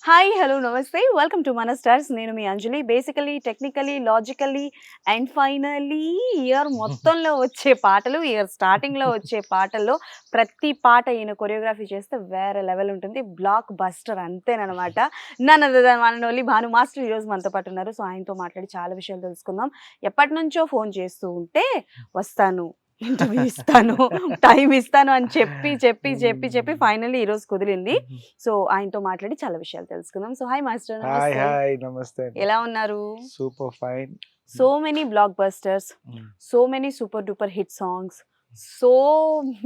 Hi hello నమస్తే welcome to మన stars. నేను మీ Anjali. Basically technically logically and finally year మొత్తంలో వచ్చే పాటలు, ఇయర్ స్టార్టింగ్లో వచ్చే పాటల్లో ప్రతి పాట ఈయన కొరియోగ్రఫీ చేస్తే వేరే లెవెల్ ఉంటుంది. Block buster. నన్ను మన ఓన్లీ భాను మాస్టర్ ఈరోజు మనతో పాటు ఉన్నారు. సో ఆయనతో మాట్లాడి చాలా విషయాలు తెలుసుకుందాం. ఎప్పటి నుంచో ఫోన్ చేస్తూ ఉంటే వస్తాను, ఇంటర్వ్యూ ఇస్తాను, టైం ఇస్తాను అని చెప్పి ఫైనల్లీ ఈరోజు కుదిరింది. సో ఆయనతో మాట్లాడి చాలా విషయాలు తెలుసుకుందాం. So hi master. హాయ్ నమస్తే. ఎలా ఉన్నారు? Super fine. So many black busters, so many super duper hit songs, so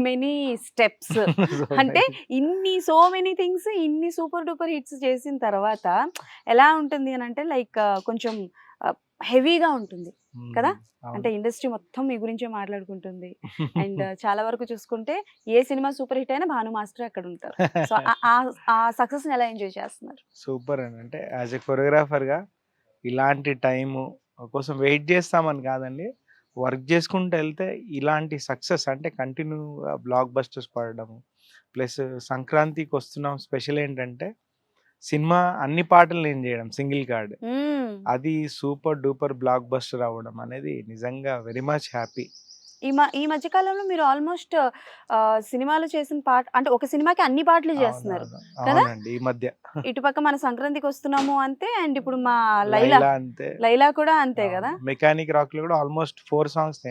many steps, అంటే సో మెనీ థింగ్స్, ఇన్ని సూపర్ డూపర్ హిట్స్ చేసిన తర్వాత ఎలా ఉంటుంది అని అంటే లైక్ కొంచెం హెవీగా ఉంటుంది కదా. అంటే ఇండస్ట్రీ మొత్తం మీ గురించే మాట్లాడుకుంటుంది. అండ్ చాలా వరకు చూసుకుంటే ఏ సినిమా సూపర్ హిట్ అయినా భాను మాస్టర్ అక్కడ ఉంటారు. సో ఆ సక్సెస్ ఎలా ఎంజాయ్ చేస్తున్నారు? సూపర్ అని అంటే యాజ్ ఎ కొరియోగ్రాఫర్ గా ఇలాంటి టైము కోసం వెయిట్ చేస్తామని కాదండి, వర్క్ చేసుకుంటూ వెళ్తే ఇలాంటి సక్సెస్ అంటే కంటిన్యూగా బ్లాక్ బస్టర్స్ పడడము, ప్లస్ సంక్రాంతికి వస్తున్నాం. స్పెషల్ ఏంటంటే సినిమా అన్ని పాటలు నేను చేయడం సింగిల్ కార్డ్, అది సూపర్ డూపర్ బ్లాక్ బస్టర్ అవ్వడం అనేది నిజంగా వెరీ మచ్ హ్యాపీ. ఈ మధ్య కాలంలో మీరు ఆల్మోస్ట్ సినిమాలు చేసిన పాట అంటే ఒక సినిమాకి అన్ని పాటలు చేస్తున్నారు కదా. ఈ మధ్య ఇటుపక్క మన సంక్రాంతికి వస్తున్నాము అంతే, అండ్ ఇప్పుడు మా లైలా అంతే, లైలా కూడా అంతే కదా. మెకానిక్ రాక్ లో కూడా ఆల్మోస్ట్ 4 సాంగ్స్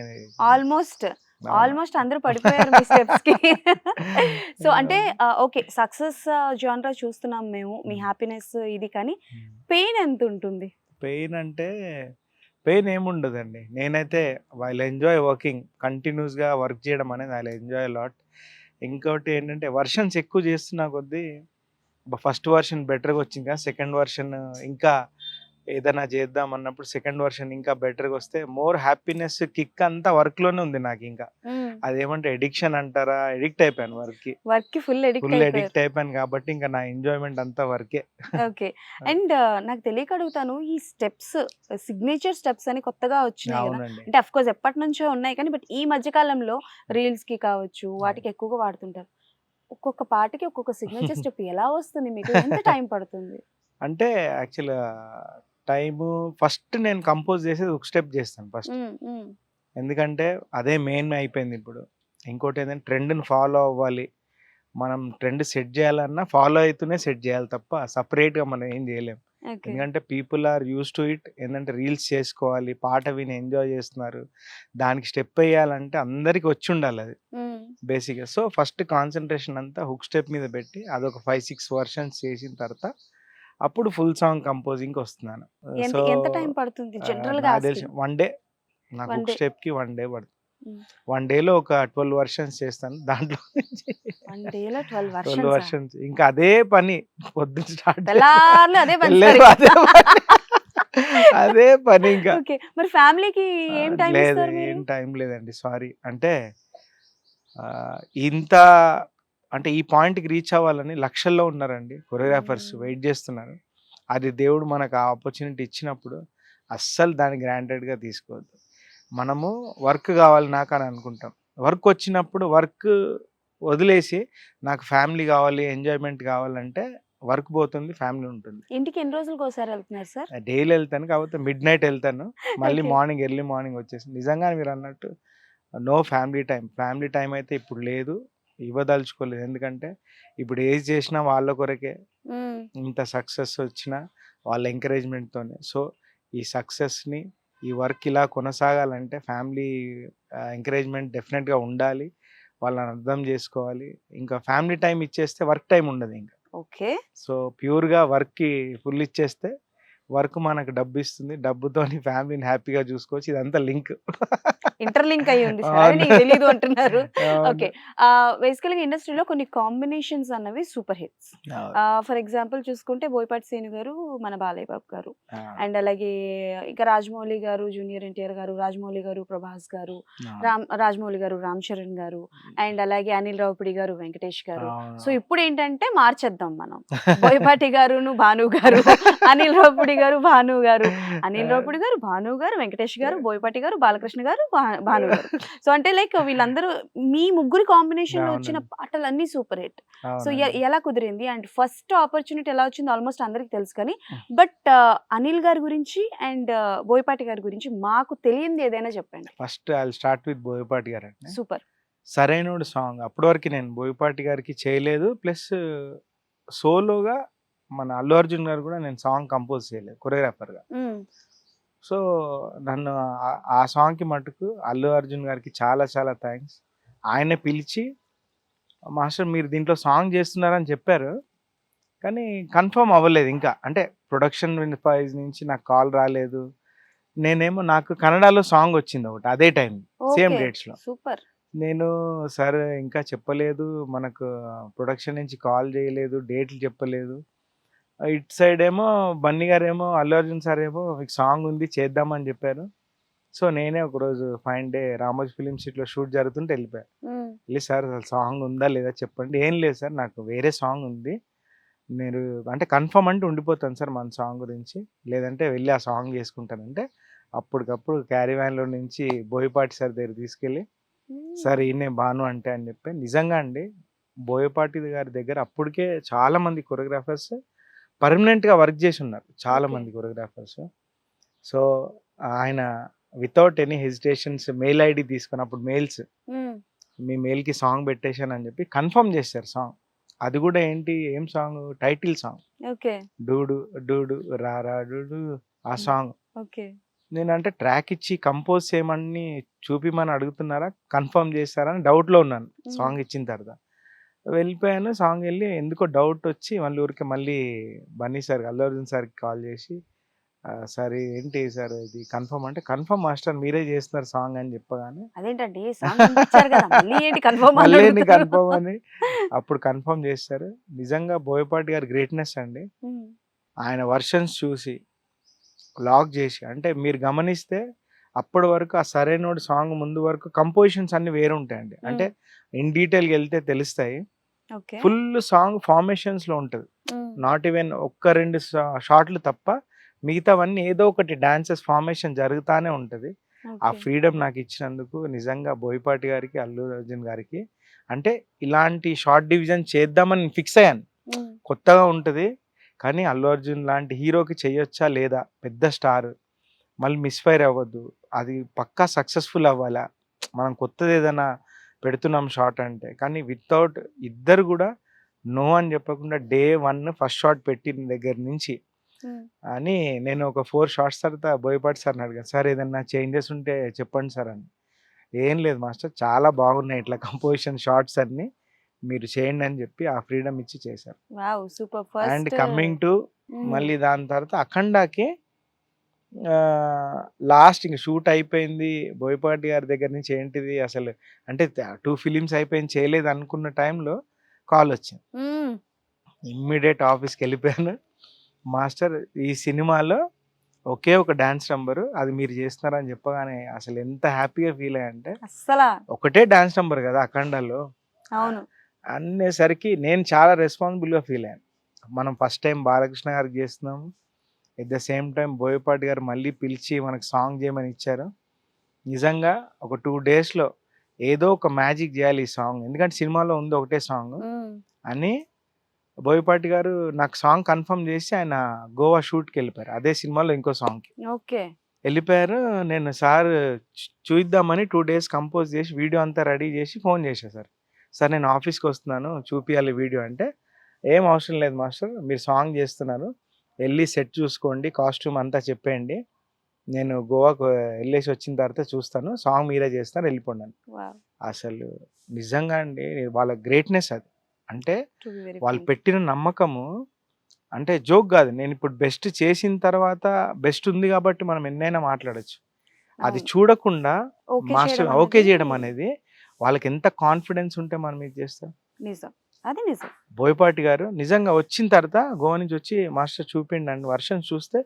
ఆల్మోస్ట్ అందరూ పడిపోయారు మీ స్టెప్స్ కి. సో అంటే ఓకే, సక్సెస్ జానరా చూస్తున్నాం మేము, మీ హ్యాపీనెస్ ఇది, కానీ పెయిన్ ఎంత ఉంటుంది? పెయిన్ అంటే పెయిన్ ఏముండదండి. నేనైతే వైల్ ఎంజాయ్ వర్కింగ్, కంటిన్యూస్గా వర్క్ చేయడం అనేది ఐ ఎంజాయ్ లాట్. ఇంకోటి ఏంటంటే వర్షన్స్ ఎక్కువ చేస్తున్నా కొద్దీ ఫస్ట్ వర్షన్ బెటర్గా వచ్చింది కదా, సెకండ్ వర్షన్ ఇంకా ఏదైనా చేద్దాం అన్నప్పుడు సెకండ్ వర్షన్ ఇంకా బెటర్గా వస్తే మోర్ హ్యాపీనెస్ కిక్ అంతా వర్క్లోనే ఉంది నాకు. ఇంకా అదేమంటే ఎడిక్షన్ అంటారా, ఎడిక్ట్ అయిపోయాను వర్క్ ఫుల్ ఎడిక్ట్ అయిపోయాను కాబట్టి ఇంకా నా ఎంజాయ్మెంట్ అంతా వర్కే. ఓకే. అండ్ నాకు తెలియక అడుగుతాను, ఈ స్టెప్స్ సిగ్నేచర్ స్టెప్స్ అని కొత్తగా వచ్చినాయి కదా, అంటే అఫ్ కోర్స్ ఎప్పటి నుంచో ఉన్నాయి కానీ బట్ ఈ మధ్య కాలంలో రీల్స్ కి కావచ్చు వాటికి ఎక్కువగా వాడుతుంటారు. ఒక్కొక్క పాటకి ఒక్కొక్క సిగ్నేచర్ స్టెప్ ఎలా వస్తుంది మీకు? ఎంత టైం పడుతుంది? అంటే యాక్చువల్గా టైము ఫస్ట్ నేను కంపోజ్ చేసేది ఒక స్టెప్ చేస్తాను ఫస్ట్, ఎందుకంటే అదే మెయిన్ అయిపోయింది ఇప్పుడు. ఇంకోటి ఏంటంటే ట్రెండ్ని ఫాలో అవ్వాలి, మనం ట్రెండ్ సెట్ చేయాలన్నా ఫాలో అవుతూనే సెట్ చేయాలి తప్ప సపరేట్గా మనం ఏం చేయలేం. ఎందుకంటే people are used to it. ఏంటంటే రీల్స్ చేసుకోవాలి, పాట విని ఎంజాయ్ చేస్తున్నారు, దానికి స్టెప్ వేయాలంటే అందరికి వచ్చి ఉండాలి అది బేసిక్గా. సో ఫస్ట్ కాన్సన్ట్రేషన్ అంతా హుక్ స్టెప్ మీద పెట్టి అదొక 5-6 వర్షన్స్ చేసిన తర్వాత అప్పుడు ఫుల్ సాంగ్ కంపోజింగ్ వస్తున్నాను. సో ఎంత టైం పడుతుంది జనరల్ గా? తెలిసి 1 డే, నాకు హుక్ స్టెప్ కి 1 డే పడుతుంది. 1 డేలో ఒక 12 వర్షన్స్ చేస్తాను. దాంట్లో 12 వర్షన్స్ ఇంకా అదే పని పొద్దున్న స్టార్ట్ అదే పని ఇంకా. మరి ఫ్యామిలీకి ఏం టైం లేదు, ఏం టైం లేదండి, సారీ. అంటే ఇంత అంటే ఈ పాయింట్కి రీచ్ అవ్వాలని లక్షల్లో ఉన్నారండి కొరియోగ్రాఫర్స్, వెయిట్ చేస్తున్నారు. అది దేవుడు మనకు ఆ ఆపర్చునిటీ ఇచ్చినప్పుడు అస్సలు దాన్ని గ్రాంటెడ్గా తీసుకోవద్దు. మనము వర్క్ కావాలి నాకు అని అనుకుంటాం, వర్క్ వచ్చినప్పుడు వర్క్ వదిలేసి నాకు ఫ్యామిలీ కావాలి, ఎంజాయ్మెంట్ కావాలంటే వర్క్ పోతుంది, ఫ్యామిలీ ఉంటుంది. ఇంటికి ఎన్ని రోజులకు ఒకసారి వెళ్తున్నారు సార్? డైలీ వెళ్తాను, కాకపోతే మిడ్ నైట్ వెళ్తాను, మళ్ళీ మార్నింగ్ ఎర్లీ మార్నింగ్ వచ్చేసి. నిజంగా మీరు అన్నట్టు నో ఫ్యామిలీ టైం అయితే ఇప్పుడు లేదు, ఇవ్వదలుచుకోలేదు. ఎందుకంటే ఇప్పుడు ఏది చేసినా వాళ్ళ కొరకే, ఇంత సక్సెస్ వచ్చినా వాళ్ళ ఎంకరేజ్మెంట్తోనే. సో ఈ సక్సెస్ని, ఈ వర్క్ ఇలా కొనసాగాలంటే ఫ్యామిలీ ఎంకరేజ్మెంట్ డెఫినెట్గా ఉండాలి, వాళ్ళని అర్థం చేసుకోవాలి. ఇంకా ఫ్యామిలీ టైం ఇచ్చేస్తే వర్క్ టైం ఉండదు ఇంకా. ఓకే. సో ప్యూర్గా వర్క్కి ఫుల్ ఇచ్చేస్తే వర్క్ మనకు డబ్బు ఇస్తుంది, డబ్బుతోని ఫ్యామిలీని హ్యాపీగా చూసుకోవచ్చు. ఇదంతా లింక్, ఇంటర్లింక్ అయ్యి ఉంది తెలీదు అంటున్నారు. ఓకే. బేసికల్గా ఇండస్ట్రీలో కొన్ని కాంబినేషన్స్ అన్నవి సూపర్ హిట్స్. ఫర్ ఎగ్జాంపుల్ చూసుకుంటే బోయపాటి శ్రీను గారు, మన బాలయ్య బాబు గారు, అండ్ అలాగే ఇక రాజమౌళి గారు, జూనియర్ ఎన్టీఆర్ గారు, రాజమౌళి గారు, ప్రభాస్ గారు, రాజమౌళి గారు, రామ్ చరణ్ గారు, అండ్ అలాగే అనిల్ రావుపూడి గారు, వెంకటేష్ గారు. సో ఇప్పుడు ఏంటంటే మార్చేద్దాం మనం, బోయపాటి గారును భాను గారు, అనిల్ రావుపూడి గారు, భాను గారు, అనిల్ రావుపూడి గారు, భాను గారు, వెంకటేష్ గారు, బోయపాటి గారు, బాలకృష్ణ గారు, భాను గారు. సో అంటే లైక్ వీళ్ళందరూ మీ ముగ్గురి కాంబినేషన్‌లో వచ్చిన అవునండి. పాటలన్నీ సూపర్ హిట్. సో అవునండి. ఎలా కుదిరింది? అండ్ ఫస్ట్ ఆపర్చునిటీ ఎలా వచ్చిందో ఆల్మోస్ట్ అందరికి తెలుసు కానీ, హ్మ్. బట్ అనిల్ గారి గురించి అండ్ బోయపాటి గారి గురించి మాకు తెలియంది ఏదైనా చెప్పండి. First I will start with Boyapati గారండి. సూపర్. సరైనోడు సాంగ్ అప్పటి వరకు నేను బోయపాటి గారికి చేయలేదు. ప్లస్ సోలోగా మన అల్లు అర్జున్ గారు కూడా నేను సాంగ్ కంపోజ్ చేయలేదు కొరియోగ్రాఫర్‌గా. హ్మ్. సో, నన్ను ఆ సాంగ్‌కి మటుకు అల్లు అర్జున్ గారికి చాలా చాలా థాంక్స్. ఆయన్నే పిలిచి, మాస్టర్ మీరు దీంట్లో సాంగ్ చేస్తున్నారని చెప్పారు. కానీ కన్ఫర్మ్ అవ్వలేదు ఇంకా. అంటే ప్రొడక్షన్ వైస్ నుంచి నాకు కాల్ రాలేదు. నాకు కన్నడలో సాంగ్ వచ్చింది ఒకటి అదే టైం సేమ్ ఓకే. డేట్స్‌లో. సూపర్. నేను సార్ ఇంకా చెప్పలేదు. మనకు ప్రొడక్షన్ నుంచి కాల్ చేయలేదు. డేట్లు చెప్పలేదు. ఇటు సైడ్ ఏమో బన్నీ గారేమో అల్లు అర్జున్ సార్ ఏమో మీకు సాంగ్ ఉంది చేద్దామని చెప్పారు. సో, నేనే ఒకరోజు ఫైన్ డే రామోజీ ఫిల్మ్ సిటీలో షూట్ జరుగుతుంటే వెళ్ళిపోయా. హ్మ్. వెళ్ళి సార్ అసలు సాంగ్ ఉందా లేదా చెప్పండి. ఏం లేదు సార్ నాకు వేరే సాంగ్ ఉంది. మీరు అంటే కన్ఫర్మ్ అంటే ఉండిపోతాను సార్ మన సాంగ్ గురించి. లేదంటే వెళ్ళి ఆ సాంగ్ చేసుకుంటానంటే అప్పటికప్పుడు క్యారీ వ్యాన్‌లో నుంచి బోయపాటి సార్ దగ్గరికి తీసుకెళ్ళి హ్మ్. సార్ ఈయనే భాను అంటే అని చెప్పి నిజంగా అండి బోయపాటి గారి దగ్గర అప్పటికే చాలామంది కొరియోగ్రాఫర్స్ పర్మనెంట్‌గా వర్క్ చేసి ఉన్నారు. ఓకే. చాలామంది కొరియోగ్రాఫర్స్. సో, ఆయన without any hesitations mail ID తీసుకొని అప్పుడు మెయిల్స్ హ్మ్. మీ మెయిల్‌కి సాంగ్ పెట్టేశానని చెప్పి కన్ఫర్మ్ చేశారు సాంగ్. అది కూడా ఏంటి ఏం సాంగ్ టైటిల్ సాంగ్. ఓకే. 'డూడు డూడు రారా డూడు' ఆ హ్మ్. సాంగ్. ఓకే. నేనంటే ట్రాక్ ఇచ్చి కంపోజ్ చేయమని చూపిమని అడుగుతున్నారా? కన్ఫర్మ్ చేశారా? అని డౌట్‌లో ఉన్నాను హ్మ్. సాంగ్ ఇచ్చిన తర్వాత. వెళ్ళిపోయాను. సాంగ్ ఎళ్ళి ఎందుకో డౌటొచ్చి మళ్ళీ బన్నీ సార్, అల్లు అర్జున్ సార్‌కి కాల్ చేసి సార్ ఏంటి సార్ ఇది కన్ఫర్మ్ అంటే, "కన్ఫర్మ్ మాస్టర్ మీరే చేస్తున్నారు సాంగ్" అని చెప్పగానే అదేంటండి సాంగ్ వినిపించారు కదా! మళ్ళీ ఏంటి కన్ఫర్మ్ అని మళ్ళీ అడుగుతారు. కన్ఫర్మ్ అని అప్పుడు కన్ఫర్మ్ చేశారు. నిజంగా బోయపాటి గారి గ్రేట్‌నెస్ అండి. హ్మ్. ఆయన వర్షన్స్ చూసి, లాక్ చేసి అంటే మీరు గమనిస్తే అప్పటి వరకు ఆ 'సరైనోడు' సాంగ్ ముందు వరకు కంపోజిషన్స్ అన్నీ వేరే ఉంటాయండి. హ్మ్. అంటే ఇన్ డీటెయిల్‌గెళ్తే తెలుస్తాయి. ఓకే. ఫుల్ సాంగ్ ఫార్మేషన్స్‌లో ఉంటది. హ్మ్. నాట్ ఈవెన్ ఒక్క 2 షాట్లు తప్ప మిగతావన్నీ ఏదో ఒకటి డాన్సెస్ ఫార్మేషన్ జరుగుతానే ఉంటది. ఆ ఓకే. ఫ్రీడమ్ నాకిచ్చినందుకు నిజంగా బోయపాటి గారికి, అల్లు అర్జున్ గారికి అంటే ఇలాంటి షార్ట్ డివిజన్ చేద్దామని ఫిక్స్ అయ్యాను. హ్మ్. కొత్తగా ఉంటది. కానీ అల్లు అర్జున్ లాంటి హీరోకి చేయొచ్చా లేదా? పెద్ద స్టార్. మళ్ళీ మిస్‌ఫైర్ అవ్వద్దు. అది పక్కా సక్సెస్‌ఫుల్ అవ్వాలా? మనం కొత్తదేదైనా పెడుతున్నాం షాట్ అంటే. కానీ వితౌట్ ఇద్దరు గూడా నో అని చెప్పకుండా డే 1 ఫస్ట్ షాట్ పెట్టిన దగ్గర నుంచి హ్మ్. అని నేను ఒక 4 షాట్స్ తర్వాత బోయపాటి సార్‌ని అడిగాను. సార్ ఏదన్నా చేంజెస్ ఉంటే చెప్పండి సార్ అని. ఏం లేదు మాస్టర్ చాలా బాగున్నాయి ఇట్లా కంపోజిషన్ షాట్స్ అన్నీ. మీరు చేయండి అని చెప్పి ఆ ఫ్రీడమ్ ఇచ్చి చేశారు. Wow! Super. And first coming to హ్మ్. మళ్ళీ దాని తర్వాత 'అఖండా'కి లాస్ట్ ఇంక షూట్ అయిపోయింది. బోయపాటి గారి దగ్గర నుంచి ఏంటిది అసలు అంటే 2 ఫిలిమ్స్ అయిపోయింది చేయలేదు అనుకున్న టైంలో కాలొచ్చింది. హ్మ్. ఇమ్మీడియేట్ ఆఫీస్‌కెళ్ళిపోయాను. మాస్టర్ ఈ సినిమాలో ఒకే ఒక డాన్స్ నంబరు అది మీరు చేస్తున్నారని చెప్పగానే అసలు ఎంత హ్యాపీగా ఫీల్ అయ్యానంటే అస్సల ఒకటే డాన్స్ నంబర్ కదా! 'అఖండాలో' అవును. అనేసరికి నేను చాలా రెస్పాన్సిబుల్‌గా ఫీల్ అయ్యాను. మనం ఫస్ట్ టైమ్ బాలకృష్ణ గారికి చేస్తున్నాము. At the same time Boyapati గారు మళ్ళీ పిలిచి మనకు సాంగ్ చేయమని ఇచ్చారు. నిజంగా ఒక 2 డేస్‌లో ఏదో ఒక మ్యాజిక్ జేయాలి ఈ సాంగ్. ఎందుకంటే సినిమాలో ఉంది ఒకటే సాంగు హ్మ్. అని బోయపాటి గారు నాకు సాంగ్ కన్ఫర్మ్ జేసి ఆయన గోవా షూట్‌కెళ్ళిపోయారు. అదే సినిమాలో ఇంకో సాంగ్‌కి. ఓకే. ఎళ్ళిపోయారు. నేను సార్ చూయిద్దామని 2 డేస్ కంపోజ్ జేసి వీడియో అంతా రెడీ జేసి ఫోన్ చేశా సార్. సార్ నేను ఆఫీస్‌కొస్తున్నాను చూపియాలి వీడియో అంటే, "ఏం అవసరం లేదు మాస్టర్ మీరు సాంగ్ జేస్తున్నారు. ఎళ్లి సెట్ చూసుకోండి. కాస్ట్యూమ్ అంతా చెప్పేయండి. నేను గోవాకు ఎళ్ళేసి వచ్చిన తర్వాత చూస్తాను. సాంగ్ మీరే చేస్తున్నారు ఎళ్ళిపోండని." వావ్! అసలు నిజంగా అండి వాళ్ళ గ్రేట్‌నెస్ అది. అంటే టు బి వెరీ వాళ్ళు ఫ్రాంక్. పెట్టిన నమ్మకము అంటే జోక్ గాదు. నేనిప్పుడు బెస్ట్ చేసిన తర్వాత బెస్ట్ ఉంది గాబట్టి మనం ఎన్నైనా మాట్లాడొచ్చు. అది అవును. చూడకుండా ఓకే మాస్టర్ చేయడం ఓకే అన్నది జేయడం అనేది వాళ్ళకెంత కాన్ఫిడెన్స్ ఉంటే మనం ఇది చేస్తాం. నిజం. అది నిజం. బోయపాటి గారు నిజంగా వచ్చిన తర్వాత గోవా నుంచి వచ్చి మాస్టర్ చూపియండి వర్షన్స్ చూస్తే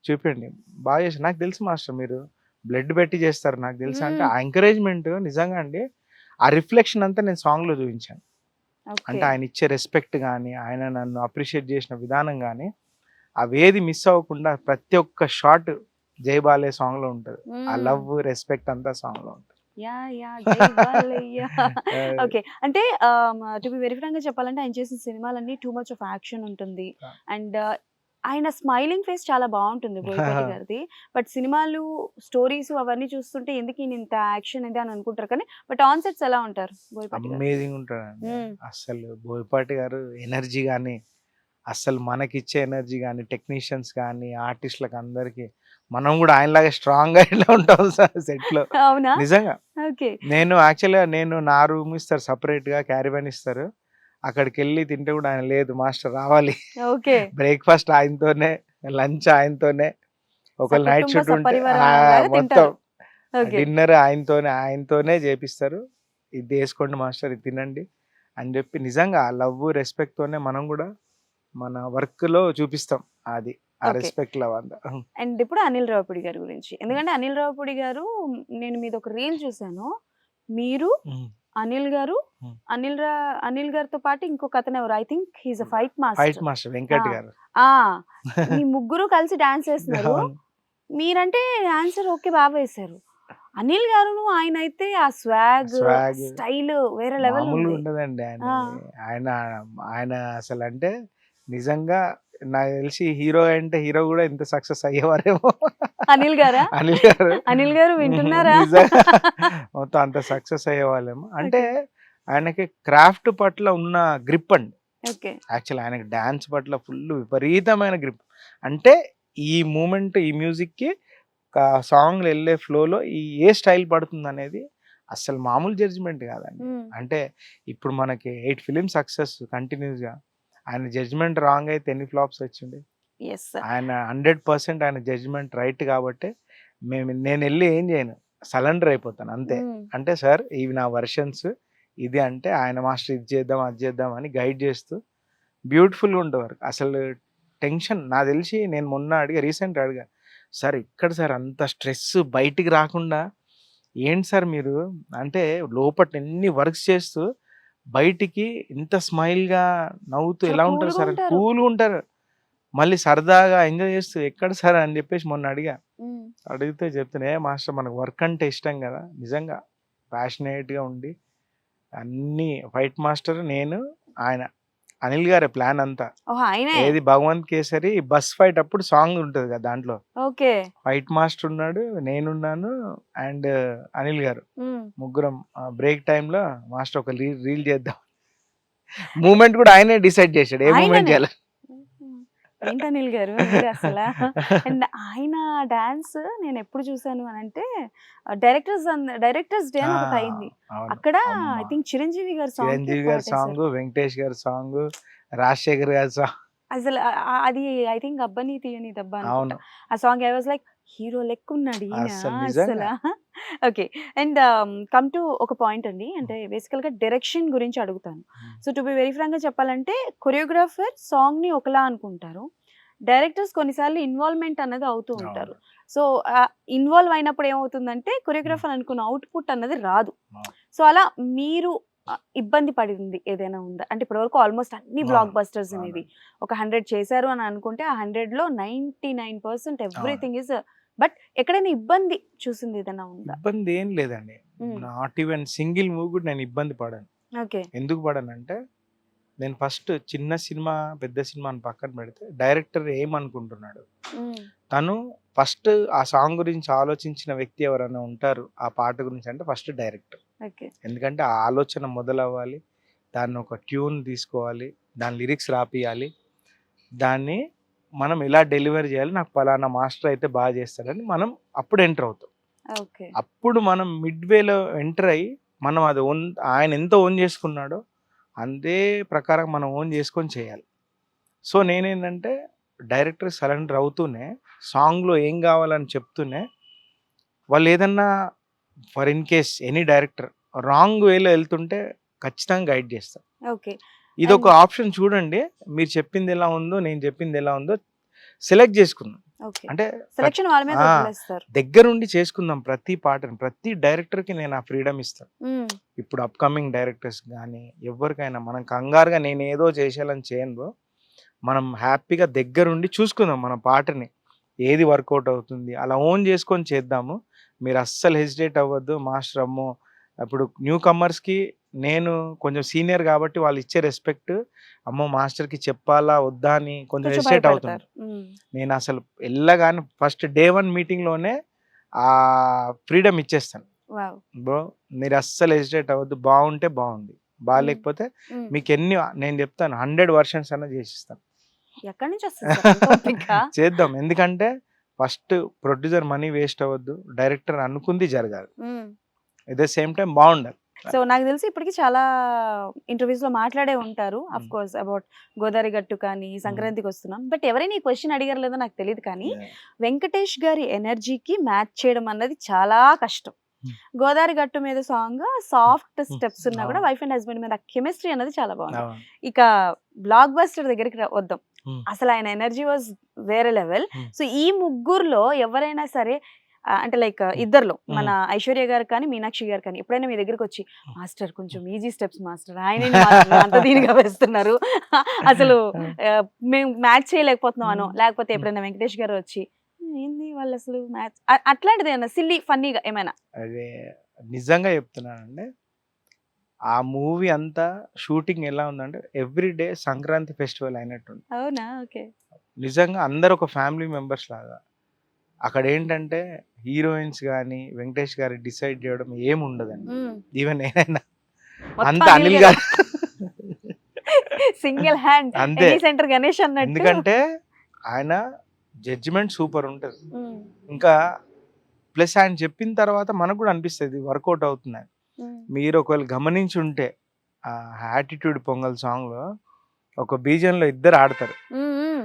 చూపియండి. బాగా చేశారు. నాకు తెలుసు మాస్టర్ మీరు బ్లడ్ పెట్టి చేస్తారు నాకు తెలుసు అంటే హ్మ్. ఆ ఎంకరేజ్‌మెంట్ నిజంగా అండి. ఆ రిఫ్లెక్షన్ అంతా నేను సాంగ్‌లో చూయించాను. ఓకే. అంటే ఆయన ఇచ్చే రెస్పెక్ట్ గాని, ఆయన నన్ను అప్రిషియేట్ చేసిన విధానం గాని, అవేది మిస్ అవ్వకుండా ప్రతి ఒక్క షాట్ జై బాలే సాంగ్ లో ఉంటది, ఆ లవ్ రెస్పెక్ట్ అంతా సాంగ్ లో ఉంటుంది. యా యా జై బాలయ్య. ఓకే. అంటే టు బి వెరీ ఫ్రాంక్ గా చెప్పాలంటే ఆయన చేసిన సినిమాలన్నీ టూ మచ్ ఆఫ్ యాక్షన్ ఉంటుంది. అండ్ ఆయన స్మైలింగ్ ఫేస్ చాలా బాగుంటుంది బోయపాటి గారిది. బట్ సినిమాలు స్టోరీస్ అవన్నీ చూస్తుంటే ఎందుకు ఈయన ఇంత యాక్షన్ ఇది అని అనుకుంటారు, కానీ బట్ ఆన్ సెట్స్ ఎలా ఉంటారు బోయపాటి గారు? అమేజింగ్ ఉంటాడండి అసలు. బోయపాటి గారు ఎనర్జీ కానీ, అసలు మనకిచ్చే ఎనర్జీ కానీ, టెక్నీషియన్స్ కానీ, ఆర్టిస్టులకు అందరికి మనం కూడా ఆయనలాగా స్ట్రాంగ్ గా ఇట్లా ఉంటాం సెట్ లో. అవునా? నిజంగా ఓకే. నేను యాక్చువల్గా నా రూమ్ ఇస్తారు సపరేట్ గా, క్యారీబ్యాన్ ఇస్తారు, అక్కడికి వెళ్ళి తింటే కూడా ఆయన లేదు మాస్టర్ రావాలి. ఓకే. బ్రేక్ఫాస్ట్ ఆయనతోనే, లంచ్ ఆయనతోనే, ఒక నైట్ సకుటుంబ షూట్ ఉంటే సపరివారం లాగా మొత్తం తింటారు. ఓకే. డిన్నర్ ఆయనతోనే చేపిస్తారు. ఇది వేసుకోండి మాస్టర్, ఇది తినండి అని చెప్పి. నిజంగా ఆ లవ్ రెస్పెక్ట్ తోనే మనం కూడా మన వర్క్ లో చూపిస్తాం అది, ఆ ఓకే. రెస్పెక్ట్ లవ్ అంతా. అండ్ ఇప్పుడు అనిల్ రావిపూడి గారి గురించి, ఎందుకంటే అనిల్ రావిపూడి గారు, నేను మీద ఒక రీల్ చూసాను, మీరు అనిల్ గారు, Hmm. అనిల్ గారితో పాటు ఇంకొక అతను ఎవరు, I think he's a fight fight master. Master Venkat ఆ. గారు. మీ ముగ్గురు కలిసి డాన్స్ చేస్తున్నారు. అవును. మీరంటే ఆన్సర్ ఓకే బాగా వేశారు. అనిల్ గారును ఆయన అయితే ఆ స్వాగ్ Swag. స్టైల్ వేరే లెవెల్ మామూలుగా ఉంది. ఉండదండి ఆయన. ఆ. ఆయన ఆయన అసలు అంటే నిజంగా నాకు తెలిసి హీరో అంటే హీరో కూడా ఇంత సక్సెస్ అయ్యేవారేమో. అనిల్ గారా? అనిల్ గారు. అనిల్ గారు వింటున్నారా? నిజంగా మొత్తం అంత సక్సెస్ అయ్యేవాళ్ళేమో. అంటే ఆయనకి క్రాఫ్ట్ పట్ల ఉన్న గ్రిప్ అండి. ఓకే. యాక్చువల్ ఆయనకి డాన్స్ పట్ల ఫుల్ విపరీతమైన గ్రిప్. అంటే ఈ మూమెంట్, ఈ మ్యూజిక్ కి సాంగ్ వెళ్ళే ఫ్లోలో ఏ స్టైల్ పడుతుంది అనేది అసలు మామూలు జడ్జిమెంట్ కాదండి. అంటే ఇప్పుడు మనకి 8 ఫిలిం సక్సెస్ కంటిన్యూస్ గా, ఆయన జడ్జిమెంట్ రాంగ్ అయితే ఎన్ని ఫ్లాప్స్ వచ్చింది. ఎస్. ఆయన 100% ఆయన జడ్జిమెంట్ రైట్ కాబట్టి నేను వెళ్ళి ఏం చేయను, సరెండర్ అయిపోతాను అంతే. అంటే సార్ ఇవి నా వర్షన్స్, ఇది అంటే ఆయన మాస్టర్ ఇది చేద్దాం అది చేద్దాం అని గైడ్ చేస్తూ బ్యూటిఫుల్గా ఉండేవారు. అసలు టెన్షన్ నాకు తెలిసి, నేను మొన్న రీసెంట్ అడిగా, సార్ ఇక్కడ సార్ అంత స్ట్రెస్ బయటికి రాకుండా ఏంటి సార్ మీరు, అంటే లోపల ఎన్ని వర్క్స్ చేస్తూ బయటికి ఇంత స్మైల్గా నవ్వుతూ చాలా ఎలా cool ఉంటారు గా సార్, ఉంటారు. కూల్గా ఉంటారు, మళ్ళీ సరదాగా ఎంజాయ్ చేస్తూ ఎక్కడ సార్ అని చెప్పేసి మొన్న అడిగితే చెప్తానే, మాస్టర్ మనకు వర్క్ అంటే ఇష్టం కదా, నిజంగా ప్యాషనేట్గా ఉండి అన్ని ఫైట్ మాస్టర్ నేను, ఆయన అనిల్ గారే ప్లాన్ అంతా. ఓహ్ ఆయనే. ఏది భగవంత్ కేసరి బస్ ఫైట్ అప్పుడు సాంగ్ ఉంటుంది కదా, దాంట్లో ఓకే. ఫైట్ మాస్టర్ ఉన్నాడు, నేనున్నాను అండ్ అనిల్ గారు, ముగ్గురం బ్రేక్ టైంలో మాస్టర్ ఒక రీల్ చేద్దాం, మూమెంట్ కూడా ఆయనే డిసైడ్ చేశాడు ఏ మూమెంట్ ఆయననే? చేయాలి. ఏంటి అనిల్ గారు మీరు అసలు. అండ్ ఆయన డాన్స్ నేను ఎప్పుడు చూసాను అని అంటే, డైరెక్టర్స్ డే అని ఒకటి అయింది. అవును. అక్కడ అమ్మ. ఐ థింక్ చిరంజీవి గారి చిరంజీవి గారి సాంగ్, వెంకటేష్ గారి సాంగ్, రాజశేఖర్ గారి సాంగ్. అసలు అది ఐ థింక్ అబ్బని తీయని దెబ్బ అవును. అనుకుంటా. ఆ song I was like hero లెక్క ఉన్నాడు ఈయన అసలు అసలు. నిజంగా. ఓకే. అండ్ కమ్ టు ఒక పాయింట్ అండి, అంటే బేసికల్ గా డైరెక్షన్ గురించి అడుగుతాను. So to be very frank గా చెప్పాలంటే, కొరియోగ్రాఫర్ సాంగ్ ని ఒకలా అనుకుంటారు, డైరెక్టర్స్ కొన్నిసార్లు ఇన్వాల్వ్మెంట్ అన్నది అవుతూ ఉంటారు. సో ఇన్వాల్వ్ అయినప్పుడు ఏమవుతుందంటే కొరియోగ్రాఫర్ అనుకున్న అవుట్పుట్ అన్నది రాదు. సో అలా మీరు ఇబ్బంది పడింది ఏదైనా ఉందా? అంటే ఇప్పటివరకు ఆల్మోస్ట్ అన్ని బ్లాక్ బస్టర్స్ అనేవి ఒక 100 చేశారు అని అనుకుంటే, ఆ 100లో 99% ఎవ్రీథింగ్ ఇస్, బట్ ఎక్కడైనా ఇబ్బంది చూసింది ఏదైనా ఉందా? ఇబ్బంది ఏం లేదండి, నాట్ ఈవెన్ సింగిల్ మూవీ కూడా నేను ఇబ్బంది పడాను. ఓకే. ఎందుకు పడానంటే, నేను ఫస్ట్ చిన్న సినిమా పెద్ద సినిమా అని పక్కన పెడితే, డైరెక్టర్ ఏమనుకుంటున్నాడు, తను ఫస్ట్ ఆ సాంగ్ గురించి ఆలోచించిన వ్యక్తి ఎవరైనా ఉంటారు ఆ పాట గురించి అంటే ఫస్ట్ డైరెక్టర్. ఎందుకంటే ఆ ఆలోచన మొదలవ్వాలి, దాన్ని ఒక ట్యూన్ తీసుకోవాలి, దాని లిరిక్స్ రాపియాలి, దాన్ని మనం ఎలా డెలివరీ చేయాలి, నాకు పలానా మాస్టర్ అయితే బాగా చేస్తాడని మనం అప్పుడు ఎంటర్ అవుతాం. అప్పుడు మనం మిడ్వేలో ఎంటర్ అయ్యి మనం అది ఆయన ఎంత ఓన్ చేసుకున్నాడో అంతే ప్రకారం మనం ఓన్ చేసుకొని చేయాలి. సో నేనేంటంటే డైరెక్టర్ సరెండర్ అవుతూనే, సాంగ్లో ఏం కావాలని చెప్తూనే, వాళ్ళు ఏదన్నా for in case any director wrong వేలో వెళ్తుంటే ఖచ్చితంగా గైడ్ చేస్తాను. ఇది ఒక ఆప్షన్ చూడండి, మీరు చెప్పింది ఎలా ఉందో నేను చెప్పింది ఎలా ఉందో సెలెక్ట్ చేసుకుందాం. అంటే దగ్గరుండి చేసుకుందాం ప్రతి పాటను. ప్రతి డైరెక్టర్కి నేను ఆ ఫ్రీడమ్ ఇస్తాను. ఇప్పుడు అప్కమింగ్ డైరెక్టర్స్ కానీ ఎవరికైనా మనం కంగారుగా నేను ఏదో చేసేయాలని చేయను, మనం హ్యాపీగా దగ్గరుండి చూసుకుందాం మన పాటని ఏది వర్కౌట్ అవుతుంది అలా ఓన్ చేసుకొని చేద్దాము. మీరు అస్సలు హెసిటేట్ అవ్వద్దు. మాస్టర్ అమ్మో ఇప్పుడు న్యూ కమర్స్‌కి నేను కొంచెం సీనియర్ కాబట్టి వాళ్ళు ఇచ్చే రెస్పెక్ట్ అమ్మో మాస్టర్‌కి చెప్పాలా వద్దా అని కొంచెం కొంచెం హెసిటేట్ అవుతున్నారు. భయపడతారు. నేను అసలు ఎళ్ళగానే ఫస్ట్ డే 1 మీటింగ్‌లోనే ఫ్రీడమ్ ఇచ్చేస్తాను. వావ్! బ్రో మీరు అస్సలు హెసిటేట్ అవ్వద్దు. బావుంటే బావుంది. బాలేకపోతే మీకెన్ని నేను చెప్తాను 100 వెర్షన్స్ అన్నా చేసిస్తాను. ఎక్కడి నుంచి వస్తుంది సార్ అంత ఓపిక? చేద్దాం. ఎందుకంటే ఫస్ట్ ప్రొడ్యూసర్ మనీ వేస్ట్ అవ్వద్దు. డైరెక్టర్ అనుకుంది జరగాలి. ఎట్ ద సేమ్ టైమ్ బావుండాలి. సో నాకు తెలిసి ఇప్పటికి చాలా ఇంటర్వ్యూస్ లో మాట్లాడే ఉంటారు of Hmm. Course about Godavari గట్టు కానీ సంక్రాంతికి వస్తున్నాం. బట్ ఎవరైనా ఈ క్వశ్చన్ అడిగారు లేదో నాకు తెలియదు కానీ వెంకటేష్ గారి ఎనర్జీకి మ్యాచ్ చేయడం అన్నది చాలా కష్టం. Hmm. గోదావరి గట్టు మీద సాంగ్ సాఫ్ట్ స్టెప్స్ ఉన్నా కూడా అవును. వైఫ్ అండ్ హస్బెండ్ మీద కెమిస్ట్రీ అనేది చాలా బాగుంది. అవును. ఇక బ్లాక్ బస్టర్ దగ్గరికి వద్దాం. Hmm. అసలు ఆయన ఎనర్జీ వాజ్ వేరే లెవెల్. Hmm. సో ఈ ముగ్గురులో ఎవరైనా సరే అంటే లైక్ ఇద్దర్లో మన ఐశ్వర్య గారు కానీ మీనాక్షి గారు కానీ ఎప్పుడైనా మీ దగ్గరికి వచ్చి మాస్టర్ కొంచెం ఈజీ స్టెప్స్ మాస్టర్ ఆయన అంత దీనిగా వేస్తున్నారు అసలు మేము మ్యాచ్ చేయలేకపోతున్నాం అనో, లేకపోతే ఎప్పుడైనా వెంకటేష్ గారు వచ్చి ఏంది వాళ్ళు అసలు మ్యాచ్ అట్లాంటిది ఏమన్నా సిల్లీ ఫన్నీగా ఏమైనా? అదే నిజంగా చెప్తున్నానండి. ఆ మూవీ అంతా షూటింగ్ ఎలా ఉందంటే ఎవ్రీ డే సంక్రాంతి ఫెస్టివల్ అయినట్టుంది. అవునా? ఓకే. నిజంగా అందరూ ఒక ఫ్యామిలీ మెంబర్స్ లాగా. అక్కడ ఏంటంటే హీరోయిన్స్ కానీ వెంకటేష్ గారు డిసైడ్ చేయడం ఏమి ఉండదండి. ఈవెన్ నేనైనా అంత అనిల్ గారు సింగిల్ హ్యాండ్ అంతే. సెంటర్ గణేష్ అన్నట్టు. ఎందుకంటే ఆయన జడ్జిమెంట్ సూపర్ ఉంటుంది. ఇంకా ప్లస్ ఆయన చెప్పిన తర్వాత మనకు కూడా అనిపిస్తుంది వర్కౌట్ అవుతుంది. మీరు ఒకవేళ గమనించి ఉంటే ఆ యాటిట్యూడ్ పొంగల్ సాంగ్ లో ఒక బీజంలో ఇద్దరు ఆడతారు.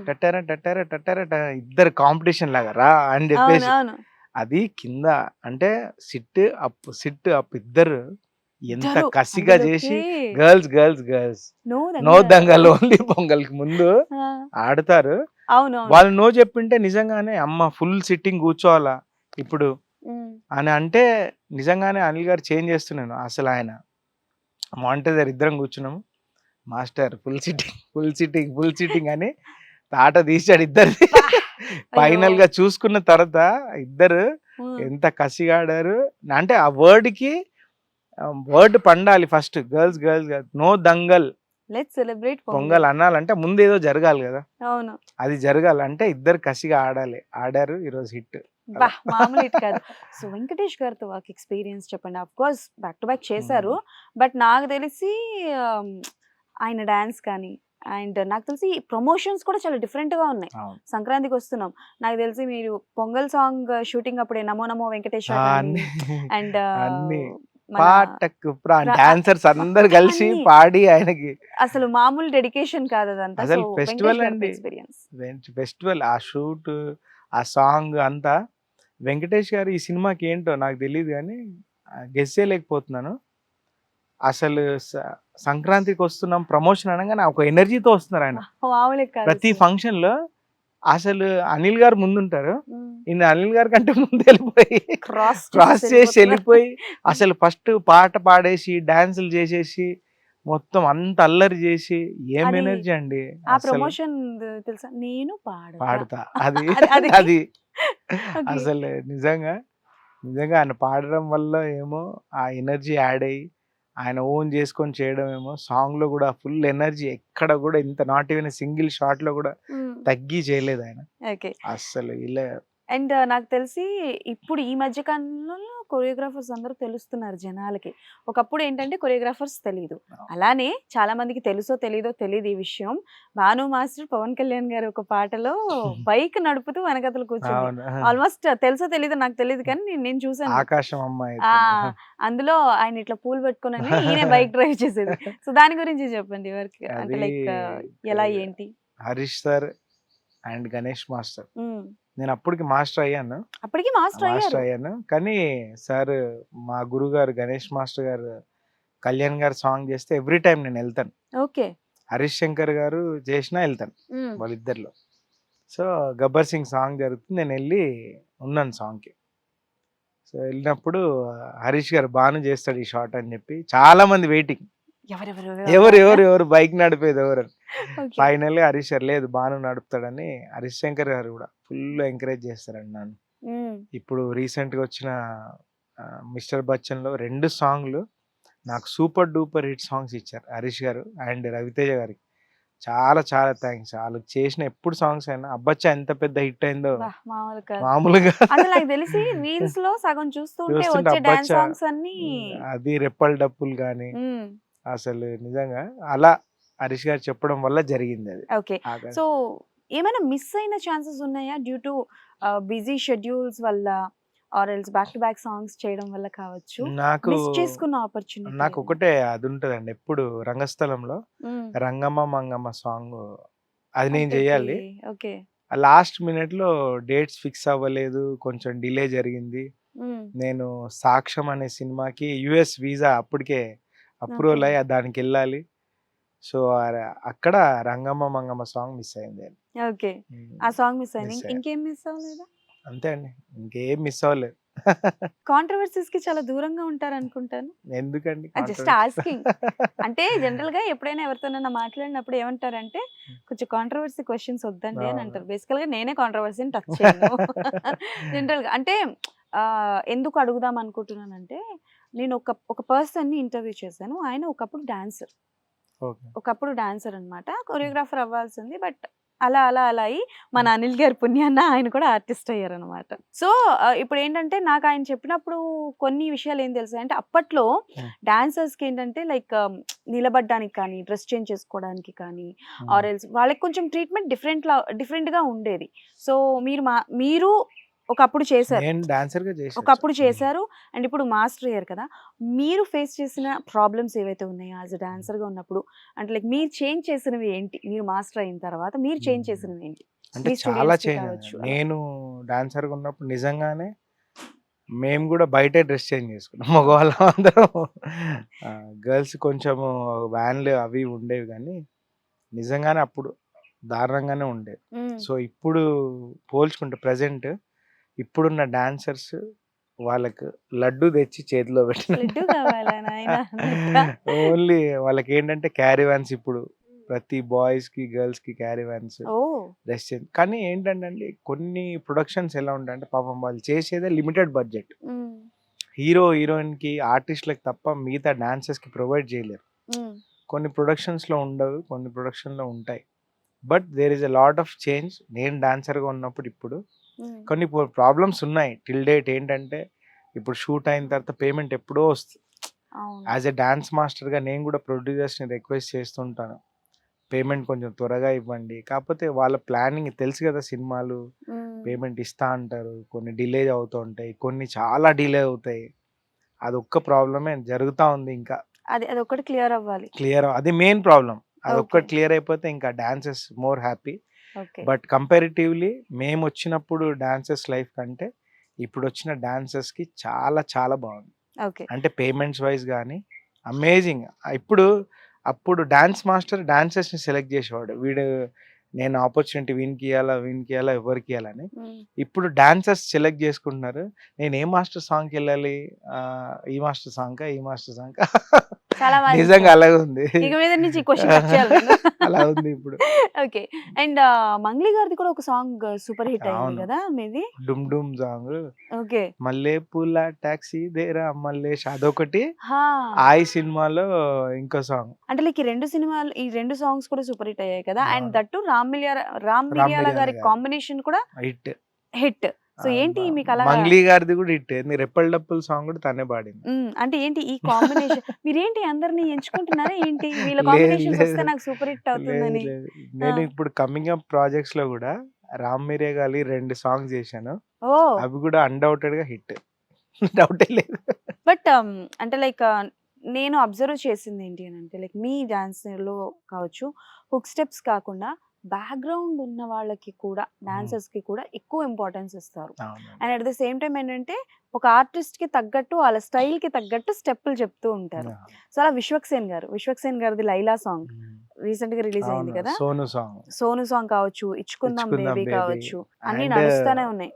టట్టర టట్టర టట్టర ఇద్దరు కాంపిటీషన్ లాగా రా అని చెప్పేసి అది కింద అంటే సిట్ అప్ ఇద్దరు ఎంత కసిగా చేసి girls girls girls no Dangal only Pongal కి ముందు ఆడతారు. వాళ్ళు నో చెప్పింటే నిజంగానే అమ్మ ఫుల్ సిట్టింగ్ కూర్చోవాలా ఇప్పుడు అని అంటే నిజంగానే అనిల్ గారు చేంజ్ చేస్తున్నాను. అసలు ఆయన మానిటర్ ఇద్దరం కూర్చున్నాము. మాస్టర్ ఫుల్ సిట్టింగ్ అని తాట తీసాడు ఇద్దరు. ఫైనల్ గా చూసుకున్న తర్వాత ఇద్దరు ఎంత కసిగా ఆడారు అంటే ఆ వర్డ్ కి వర్డ్ పండాలి ఫస్ట్. Girls girls no dangal let's celebrate Pongal అనాలంటే ముందు ఏదో జరగాలి కదా. అవును, అది జరగాలంటే ఇద్దరు కసిగా ఆడాలి. ఆడారు ఈరోజు హిట్. మామూలు హిట్ కాదు. సో వెంకటేష్ గారితో వర్క్ ఎక్స్పీరియన్స్ చెప్పండి. Of course back to back చేశారు, బట్ నాకు తెలిసి ఆయన డాన్స్ కానీ అండ్ నాకు తెలిసి ప్రమోషన్స్ కూడా చాలా డిఫరెంట్ గా ఉన్నాయి. సంక్రాంతికి వస్తున్నాం, నాకు తెలిసి మీరు పొంగల్ సాంగ్ షూటింగ్ అప్పుడే నమో నమో వెంకటేష్ అండ్ డాన్సర్స్ అందరు కలిసి పాడి ఆయనకి అసలు మామూలు డెడికేషన్ కాదు అదంతా. అసలు ఫెస్టివల్ అండి, ఫెస్టివల్. ఆ షూట్ ఆ సాంగ్ అంతా వెంకటేష్ గారు ఈ సినిమాకి ఏంటో నాకు తెలియదు కానీ గెస్ చేయలేకపోతున్నాను. అసలు సంక్రాంతికి వస్తున్నాం ప్రమోషన్ అనగానే ఒక ఎనర్జీతో వస్తున్నారు ఆయన. ప్రతి ఫంక్షన్ లో అసలు అనిల్ గారు ముందుంటారు, ఈయన అనిల్ గారి కంటే ముందు వెళ్ళిపోయి క్రాస్ చేసి వెళ్ళిపోయి అసలు ఫస్ట్ పాట పాడేసి డాన్సులు చేసేసి మొత్తం అంత అల్లరి చేసి ఏం ఎనర్జీ అండి. ఆ ప్రమోషన్ తెలుసా, నేను పాడతా అది అది అసలు నిజంగా ఆయన పాడడం వల్ల ఏమో ఆ ఎనర్జీ యాడ్ అయ్యి ఆయన ఓన్ చేసుకొని చేయడం ఏమో. సాంగ్ లో కూడా ఫుల్ ఎనర్జీ, ఎక్కడ కూడా ఇంత నాట్ ఈవెన్ సింగిల్ షాట్ లో కూడా తగ్గి చేయలేదు ఆయన అసలు ఇలా. అండ్ నాకు తెలిసి ఇప్పుడు ఈ మధ్య కాలంలో కొరియోగ్రాఫర్స్ అందరూ తెలుస్తున్నారు జనాలకి. ఒకప్పుడు ఏంటంటే కొరియోగ్రాఫర్స్ తెలియదు, అలానే చాలా మందికి తెలుసో తెలీదో తెలియదు ఈ విషయం. భాను మాస్టర్ పవన్ కళ్యాణ్ గారు ఒక పాటలో బైక్ నడుపుతూ వెనకతలు కూర్చుంది. ఆల్మోస్ట్ తెలుసో తెలీదో నాకు తెలియదు కానీ నేను చూసాను, ఆకాశం అమ్మాయి అందులో ఆయన ఇట్లా పూలు పెట్టుకుని ఈయన బైక్ డ్రైవ్ చేసేది. సో దాని గురించి చెప్పండి ఎవరికి, అంటే లైక్ ఎలా ఏంటి? Harish sir and Ganesh master. నేను అప్పటికి మాస్టర్ అయ్యాను కానీ సార్ మా గురువు గారు గణేష్ మాస్టర్ గారు కళ్యాణ్ గారు సాంగ్ చేస్తే ఎవ్రీ టైం నేను వెళ్తాను. ఓకే. హరీష్ శంకర్ గారు చేసినా వెళ్తాను వాళ్ళిద్దరిలో. సో గబ్బర్ సింగ్ సాంగ్ జరుగుతుంది, నేను వెళ్ళి ఉన్నాను సాంగ్కి. సో వెళ్ళినప్పుడు హరీష్ గారు బాను చేస్తాడు ఈ షాట్ అని చెప్పి చాలా మంది వెయిటింగ్. ఎవరెవరు ఎవరు బైక్ నడిపేది ఎవరు ఓకే ఫైనల్ గా హరీష్ గారు లేదు బాను నడుపుతాడని హరీష్ శంకర్ గారు కూడా ఫుల్ ఎంకరేజ్ చేస్తారండి నన్ను. ఇప్పుడు రీసెంట్ గా వచ్చిన మిస్టర్ బచ్చన్ లో 2 సాంగ్లు నాకు సూపర్ డూపర్ హిట్ సాంగ్స్ ఇచ్చారు హరీష్ గారు అండ్ రవితేజ గారికి. చాలా చాలా థ్యాంక్స్. వాళ్ళకి చేసిన ఎప్పుడు సాంగ్స్ అయినా అబ్బచ్చా ఎంత పెద్ద హిట్ అయిందో మామూలు కాదు మామూలుగా అసలు నాకు తెలిసి రీల్స్ లో సగం చూస్తుంటే చూస్తుంటే వచ్చే డాన్స్ అబ్బచ్చా సాంగ్స్ అన్ని అది రెప్పల్ డప్పులు కానీ మ్మ్. అసలు నిజంగా అలా హరీష్ గారు చెప్పడం వల్ల జరిగింది అది. ఓకే ఆగా- సో ఏమైనా మిస్ అయిన ఛాన్సెస్ ఉన్నాయా డ్యూ టు బిజీ షెడ్యూల్స్ వల్ల or else back to back songs చేయడం వల్ల కావచ్చు నాకు మిస్ చేసుకున్న ఆపర్చునిటీ నాకు ఒకటే అది ఉంటదండి ఎప్పుడు రంగస్థలంలో రంగమ్మ మంగమ్మ సాంగ్ అది నేను చేయాలి. ఓకే లాస్ట్ మినిట్ లో డేట్స్ ఫిక్స్ అవ్వలేదు, కొంచెం డిలే జరిగింది. నేను సాక్ష్యం అనే సినిమాకి యుఎస్ వీసా అప్పటికే అప్రూవల్ Okay. అయ్యి దానికి వెళ్ళాలి. సో అక్కడ రంగమ్మ మంగమ్మ సాంగ్ మిస్ అయింది. ఓకే ఆ సాంగ్ మిస్ అయింది Miss అయ్యా. ఇంకేం మిస్ అవ్వలేదా అంతే అండి, ఇంకేం మిస్ అవ్వలేదు. కాంట్రవర్సీస్ కి చాలా దూరంగా ఉంటారు అనుకుంటాను ఎందుకండి జస్ట్ ఆస్కింగ్ అంటే జనరల్ గా ఎప్పుడైనా ఎవరితోనైనా మాట్లాడినప్పుడు ఏమంటారంటే కొంచెం కాంట్రవర్సీ క్వశ్చన్స్ వద్దండి అని అంటారు బేసికల్ గా నేనే కాంట్రవర్సీని టచ్ చేయను జనరల్ గా అంటే ఎందుకు అడుగుదాం అనుకుంటున్నానంటే నేను ఒక పర్సన్ ని ఇంటర్వ్యూ చేశాను. ఆయన ఒకప్పుడు డాన్సర్ అన్నమాట, కొరియోగ్రాఫర్ అవ్వాల్సింది బట్ అలా అలా అలా అయ్యి మన అనిల్ గారి పుణ్యాన్న ఆయన కూడా ఆర్టిస్ట్ అయ్యారు అనమాట. సో ఇప్పుడు ఏంటంటే నాకు ఆయన చెప్పినప్పుడు కొన్ని విషయాలు ఏం తెలుసు అంటే అప్పట్లో డాన్సర్స్ కి ఏంటంటే లైక్ నిలబడడానికి కానీ డ్రెస్ చేంజ్ చేసుకోవడానికి కానీ ఆర్ ఎల్స్ వాళ్ళకి కొంచెం ట్రీట్మెంట్ డిఫరెంట్ గా ఉండేది. సో మీరు ఒకప్పుడు చేశారు, నేను డాన్సర్ గా చేశాను. ఒకప్పుడు చేశారు అండ్ ఇప్పుడు మాస్టర్ అయ్యారు కదా. మీరు ఫేస్ చేసిన ప్రాబ్లమ్స్ ఏవైతే ఉన్నాయో యాజ్ అ డాన్సర్ గా ఉన్నప్పుడు అంటే లైక్ మీరు చేంజ్ చేసినవి ఏంటి, మీరు మాస్టర్ అయిన తర్వాత మీరు చేంజ్ చేసినవి ఏంటి? అంటే మీ చాలా studios కి చేంజ్ కావచ్చు, అలా. నేను డాన్సర్ గా ఉన్నప్పుడు నిజంగానే మేము కూడా బయటే డ్రెస్ చేంజ్ చేసుకున్నాం మగవాళ్ళం అందరం. గర్ల్స్ కొంచెము వ్యాన్లు అవి ఉండేవి కానీ నిజంగానే అప్పుడు దారుణంగానే ఉండేది. మ్మ్. సో ఇప్పుడు పోల్చుకుంటే ప్రజెంట్ ఇప్పుడున్న డాన్సర్స్ వాళ్ళకు లడ్డు తెచ్చి చేతిలో లడ్డు కావాలా నాయనా? ఓన్లీ వాళ్ళకి ఏంటంటే క్యారీ వ్యాన్స్ ఇప్పుడు ప్రతి బాయ్స్ కి గర్ల్స్ కి క్యారీ వ్యాన్స్ ఓ డ్రెస్ చేంజ్. కానీ ఏంటంటే అండి కొన్ని ప్రొడక్షన్స్ ఎలా ఉంటాయంటే పాపం వాళ్ళు చేసేదే లిమిటెడ్ బడ్జెట్, మ్మ్. హీరో హీరోయిన్ కి ఆర్టిస్ట్లకు తప్ప మిగతా డాన్సర్స్ కి ప్రొవైడ్ చేయలేరు. మ్మ్. కొన్ని ప్రొడక్షన్స్ లో ఉండవు, కొన్ని ప్రొడక్షన్ లో ఉంటాయి. But there is a lot of change. నేను డాన్సర్ గా ఉన్నప్పుడు ఇప్పుడు మ్మ్. కొన్ని ప్రాబ్లమ్స్ ఉన్నాయి టిల్ డేట్. ఏంటంటే ఇప్పుడు షూట్ అయిన తర్వాత పేమెంట్ ఎప్పుడో వస్తుంది. అవును. యాజ్ ఎ డాన్స్ మాస్టర్గా నేను కూడా ప్రొడ్యూసర్స్ని రిక్వెస్ట్ చేస్తుంటాను, పేమెంట్ కొంచెం త్వరగా ఇవ్వండి. కాకపోతే వాళ్ళ ప్లానింగ్ తెలుసు కదా, సినిమాలు మ్మ్. పేమెంట్ ఇస్తా అంటారు, కొన్ని డిలే అవుతూ ఉంటాయి, కొన్ని చాలా డిలే అవుతాయి. అది ఒక్క ప్రాబ్లమే జరుగుతూ ఉంది. ఇంకా అది ఒకటి క్లియర్ అవ్వాలి. క్లియర్, అది మెయిన్ ప్రాబ్లం. అది ఒక్కటి Okay. క్లియర్ అయిపోతే ఇంకా dances more happy. Okay but comparatively మేము వచ్చినప్పుడు డాన్సర్స్ లైఫ్ కంటే ఇప్పుడు వచ్చిన డాన్సర్స్ కి చాలా చాలా బాగుంది. ఓకే అంటే పేమెంట్స్ వైజ్ కానీ అమేజింగ్. అప్పుడు డాన్స్ మాస్టర్ డాన్సర్స్ ని సెలెక్ట్ చేసేవాడు, వీడు నేను ఆపర్చునిటీ వీనికి ఇవ్వాలా ఎవరికి ఇవ్వాలని. మ్మ్. ఇప్పుడు డాన్సర్స్ సెలెక్ట్ చేసుకుంటున్నారు, నేను ఏ మాస్టర్ సాంగ్కి వెళ్ళాలి, ఈ మాస్టర్ సాంగ్ చాలా బాగా నిజంగా అలాగే ఉంది. ఇక మీద నుంచి క్వశ్చన్ కట్ చేయాలి నేను. అలా ఉంది ఇప్పుడు. ఓకే అండ్ మంగ్లీ గారిది కూడా ఒక సాంగ్ సూపర్ హిట్ అయింది అవును. కదా మీది. డుమ్ డుమ్ సాంగ్, ఓకే మల్లె పూల టాక్సీ దేరా మల్లేష్ అదొకటి. హా ఆయి సినిమాలో ఇంకో సాంగ్. అంటే లైక్ ఈ రెండు సాంగ్స్ కూడా సూపర్ హిట్ అయ్యాయి కదా. అండ్ అవును. దట్టు రామ్ మిరియాల గారి గారి. కాంబినేషన్ కూడా హిట్. హిట్. సో ఏంటి మీకు అలా మంగ్లీ గారిది కూడా హిట్. రెప్పల్ డప్పుల్ సాంగ్ కూడా తనే పాడింది. అంటే ఏంటి ఈ కాంబినేషన్ మీరేంటి అందరిని ఎంచుకుంటున్నారా ఏంటి వీళ్ళ లేదు, కాంబినేషన్స్ వస్తే లేదు. నాకు సూపర్ హిట్ లేదు, అవుతుందని? లేదు. నేను ఆ. ఇప్పుడు కమింగ్ అప్ ప్రాజెక్ట్స్ లో కూడా రామ్ మిరియా గారి 2 సాంగ్స్ చేశాను, ఓ అవి కూడా అన్డౌటెడ్ గా హిట్. డౌటే లేదు. బట్ అంటే లైక్ నేను అబ్జర్వ్ చేసింది ఏంటి అని అంటే లైక్ మీ డాన్స్ లో కావచ్చు హుక్ స్టెప్స్ కాకుండా బ్యాక్గ్రౌండ్ ఉన్న వాళ్ళకి కూడా డాన్సర్స్ కి కూడా ఎక్కువ ఇంపార్టెన్స్ ఇస్తారు. అవును. And at the same time ఏంటంటే ఒక ఆర్టిస్ట్ కి తగ్గట్టు వాళ్ళ స్టైల్ కి తగ్గట్టు స్టెప్పులు చెప్తూ ఉంటారు. సో అలా విశ్వక్సేన్ గారిది లైలా సాంగ్ రీసెంట్ గా రిలీజ్ అయింది కదా. సోను సాంగ్ కావచ్చు, ఇచ్చుకుందాం బేబీ కావచ్చు, అన్ని నడుస్తూనే ఉన్నాయి.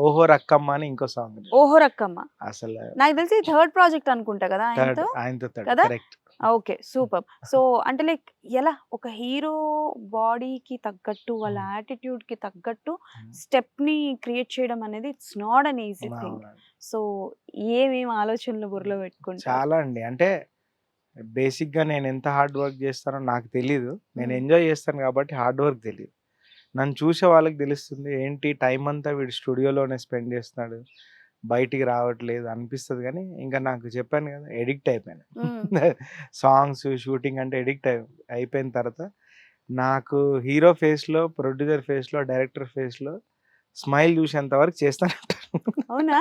ఓహో రక్కమ్మ అని ఇంకో సాంగ్. ఓహో రక్కమ్మ అసలు నాకు తెలిసి థర్డ్ ప్రాజెక్ట్ అనుకుంటా కదా ఆయనతో ఆయనతో కదా? కరెక్ట్. ఓకే. సూపర్. సో, అంటే లైక్ ఎలా ఒక హీరో బాడీకి తగ్గట్టు, వాళ్ళ హ్మ్. యాటిట్యూడ్‌కి తగ్గట్టు హ్మ్. స్టెప్‌ని క్రియేట్ చేయడం అనేది it's not an easy thing. అవునండి. సో, ఏమేమి ఆలోచనలు బుర్రలో పెట్టుకుంటారు? చాలా అండి. అంటే బేసిక్‌గా నేనెంత హార్డ్ వర్క్ జేస్తానో నాకు తెలీదు. నేను హ్మ్. ఎంజాయ్ జేస్తాను గాబట్టి హార్డ్ వర్క్ తెలీదు. నన్ను చూసే వాళ్ళకి తెలుస్తుంది. ఏంటి టైమంతా వీడు స్టూడియోలోనే స్పెండ్ జేస్తున్నాడు. బయటికి రావట్లేదు అనిపిస్తది గానీ, ఇంక నాకు చెప్పాను గదా! అడిక్ట్ అయిపోయాను. హ్మ్. సాంగ్స్, షూటింగ్ అంటే అడిక్ట్ అయిపోయిన తర్వాత నాకు హీరో ఫేస్‌లో, ప్రొడ్యూసర్ ఫేస్‌లో, డైరెక్టర్ ఫేస్‌లో స్మైల్ జూసేంత వరకు చేస్తానే ఉంటాను. అవునా?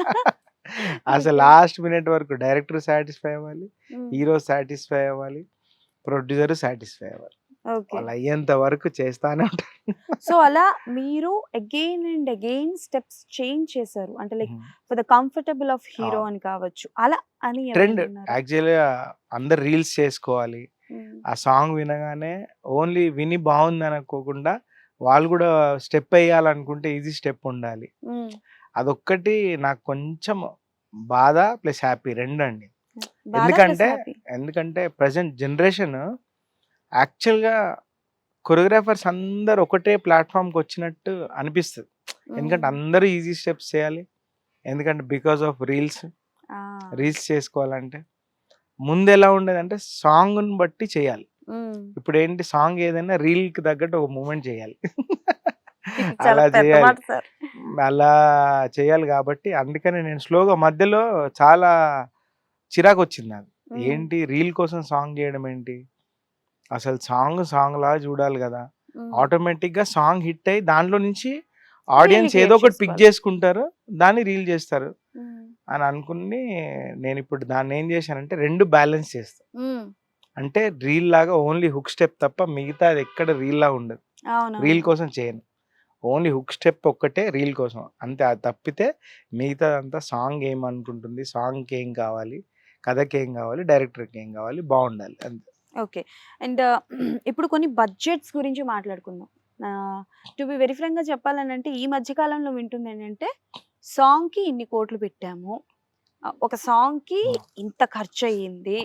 అసలు ఓకే. లాస్ట్ మినిట్ వరకు డైరెక్టర్ సాటిస్ఫై అవ్వాలి, హ్మ్. హీరో సాటిస్ఫై అవ్వాలి, ప్రొడ్యూసర్ సాటిస్ఫై అవ్వాలి. ఓకే. వాళ్ళు అయ్యేంత వరకు చేస్తానే ఉంటాను. సో, అలా మీరు again and again steps change చేశారు. అంటే లైక్ హ్మ్. For the comfortable of hero అవును. అని కావచ్చు. అలా అని ట్రెండ్ ఎవరైనా ఉన్నారా? యాక్చువల్‌గా అందరు రీల్స్ చేసుకోవాలి. హ్మ్. ఆ సాంగ్ వినగానే ఓన్లీ విని బావుందనుకోకుండా వాళ్ళు గూడా స్టెప్ ఎయ్యాలనుకుంటే ఈజీ స్టెప్ ఉండాలి. హ్మ్. అదొక్కటి నాకు కొంచెం బాధ ప్లస్ హ్యాపీ రెండండి. బాధ ప్లస్ ఎందుకంటే, హ్యాపీ. ఎందుకంటే ప్రెజెంట్ జనరేషన్ యాక్చువల్‌గా కొరియోగ్రాఫర్స్ అందరూ ఒకటే ప్లాట్‌ఫార్మ్‌కొచ్చినట్టు అనిపిస్తది. ఎందుకంటే హ్మ్. అందరూ ఈజీ స్టెప్స్ చేయాలి. ఎందుకంటే బికాస్ ఆఫ్ రీల్స్. ఆ! రీల్స్ చేసుకోవాలంటే. ముందెలా ఉండేదంటే సాంగ్‌ని బట్టి చేయాలి. హ్మ్. ఇప్పుడేంటి సాంగ్ ఏదైనా రీల్‌కి తగ్గట్టు ఒక మూవ్‌మెంట్ చేయాలి. ఇది చాలా అలా పెద్ద చేయాలి. మాట సార్. అలా చేయాలి గాబట్టి అందుకనే నేను స్లోగా మధ్యలో చాలా చిరాకొచ్చింది నాకు. హ్మ్. ఏంటి రీల్ కోసం సాంగ్ జేయడం ఏంటి? అసలు సాంగ్‌లాగా చూడాలి గదా! హ్మ్. ఆటోమేటిక్‌గా సాంగ్ హిట్ అయ్యి దాంట్లో నుంచి రీల్‌ని ఆడియన్స్ ఏదో క్రియేట్ ఒకటి పిక్ చేసుకోవాలి. జేసుకుంటారు. దాన్ని రీల్ జేస్తారు హ్మ్. అని అనుకుని నేనిప్పుడు దాన్నేం జేశానంటే 2 బ్యాలెన్స్ చేస్తా. హ్మ్. అంటే రీల్‌లాగా ఓన్లీ హుక్ స్టెప్ తప్ప మిగతాది ఎక్కడ రీల్‌లా ఉండదు. రీల్ అవునవును. కోసం చేయను. ఓన్లీ హుక్ స్టెప్ ఒక్కటే రీల్ కోసం. అంతే అది తప్పితే మిగతాదంతా సాంగ్ ఏమనుకుంటుంది, సాంగ్‌కేం కావాలి, కథకేం కావాలి, డైరెక్టర్‌కేం కావాలి, బావుండాలి అంతే. ఓకే. అండ్ ఇప్పుడు కొన్ని బడ్జెట్స్ గురించి మాట్లాడుకుందాం. టు బి వెరీ ఫ్రాంక్‌గా చెప్పాలనంటే ఈ మధ్య కాలంలో వింటుందేంటంటే సాంగ్‌కి ఇన్ని కోట్లు పెట్టాము. ఒక సాంగ్‌కి హ్మ్. ఇంత ఖర్చయింది.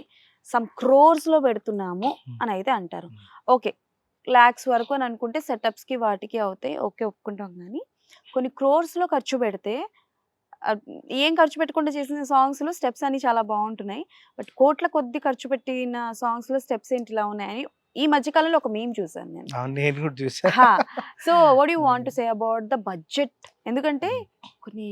సమ్ క్రోర్స్‌లో పెడుతున్నాము హ్మ్. అనయితే అంటారు. హ్మ్. ఓకే. లాక్స్ వరకు అని అనుకుంటే సెటప్స్‌కి వాటికి అవుతాయి. ఓకే. ఒప్పుకుంటాం గానీ కొన్ని క్రోర్స్‌లో ఖర్చు పెడితే ఆహ్, ఏం ఖర్చు పెట్టకుండా చేసిన సాంగ్స్‌లో స్టెప్స్ అన్ని చాలా బావుంటున్నాయి. బట్ కోట్ల కొద్దీ ఖర్చు పెట్టిన సాంగ్స్‌లో స్టెప్స్ ఏంటి ఇలా ఉన్నాయని ఈ మధ్య కాలంలో ఒక మీమ్ చూసాను నేను. అవును. నేను కూడా చూసా. హా! సో, వాట్ యూ వాంట్ హ్మ్. To say about the budget? ఎందుకంటే హ్మ్. కొన్ని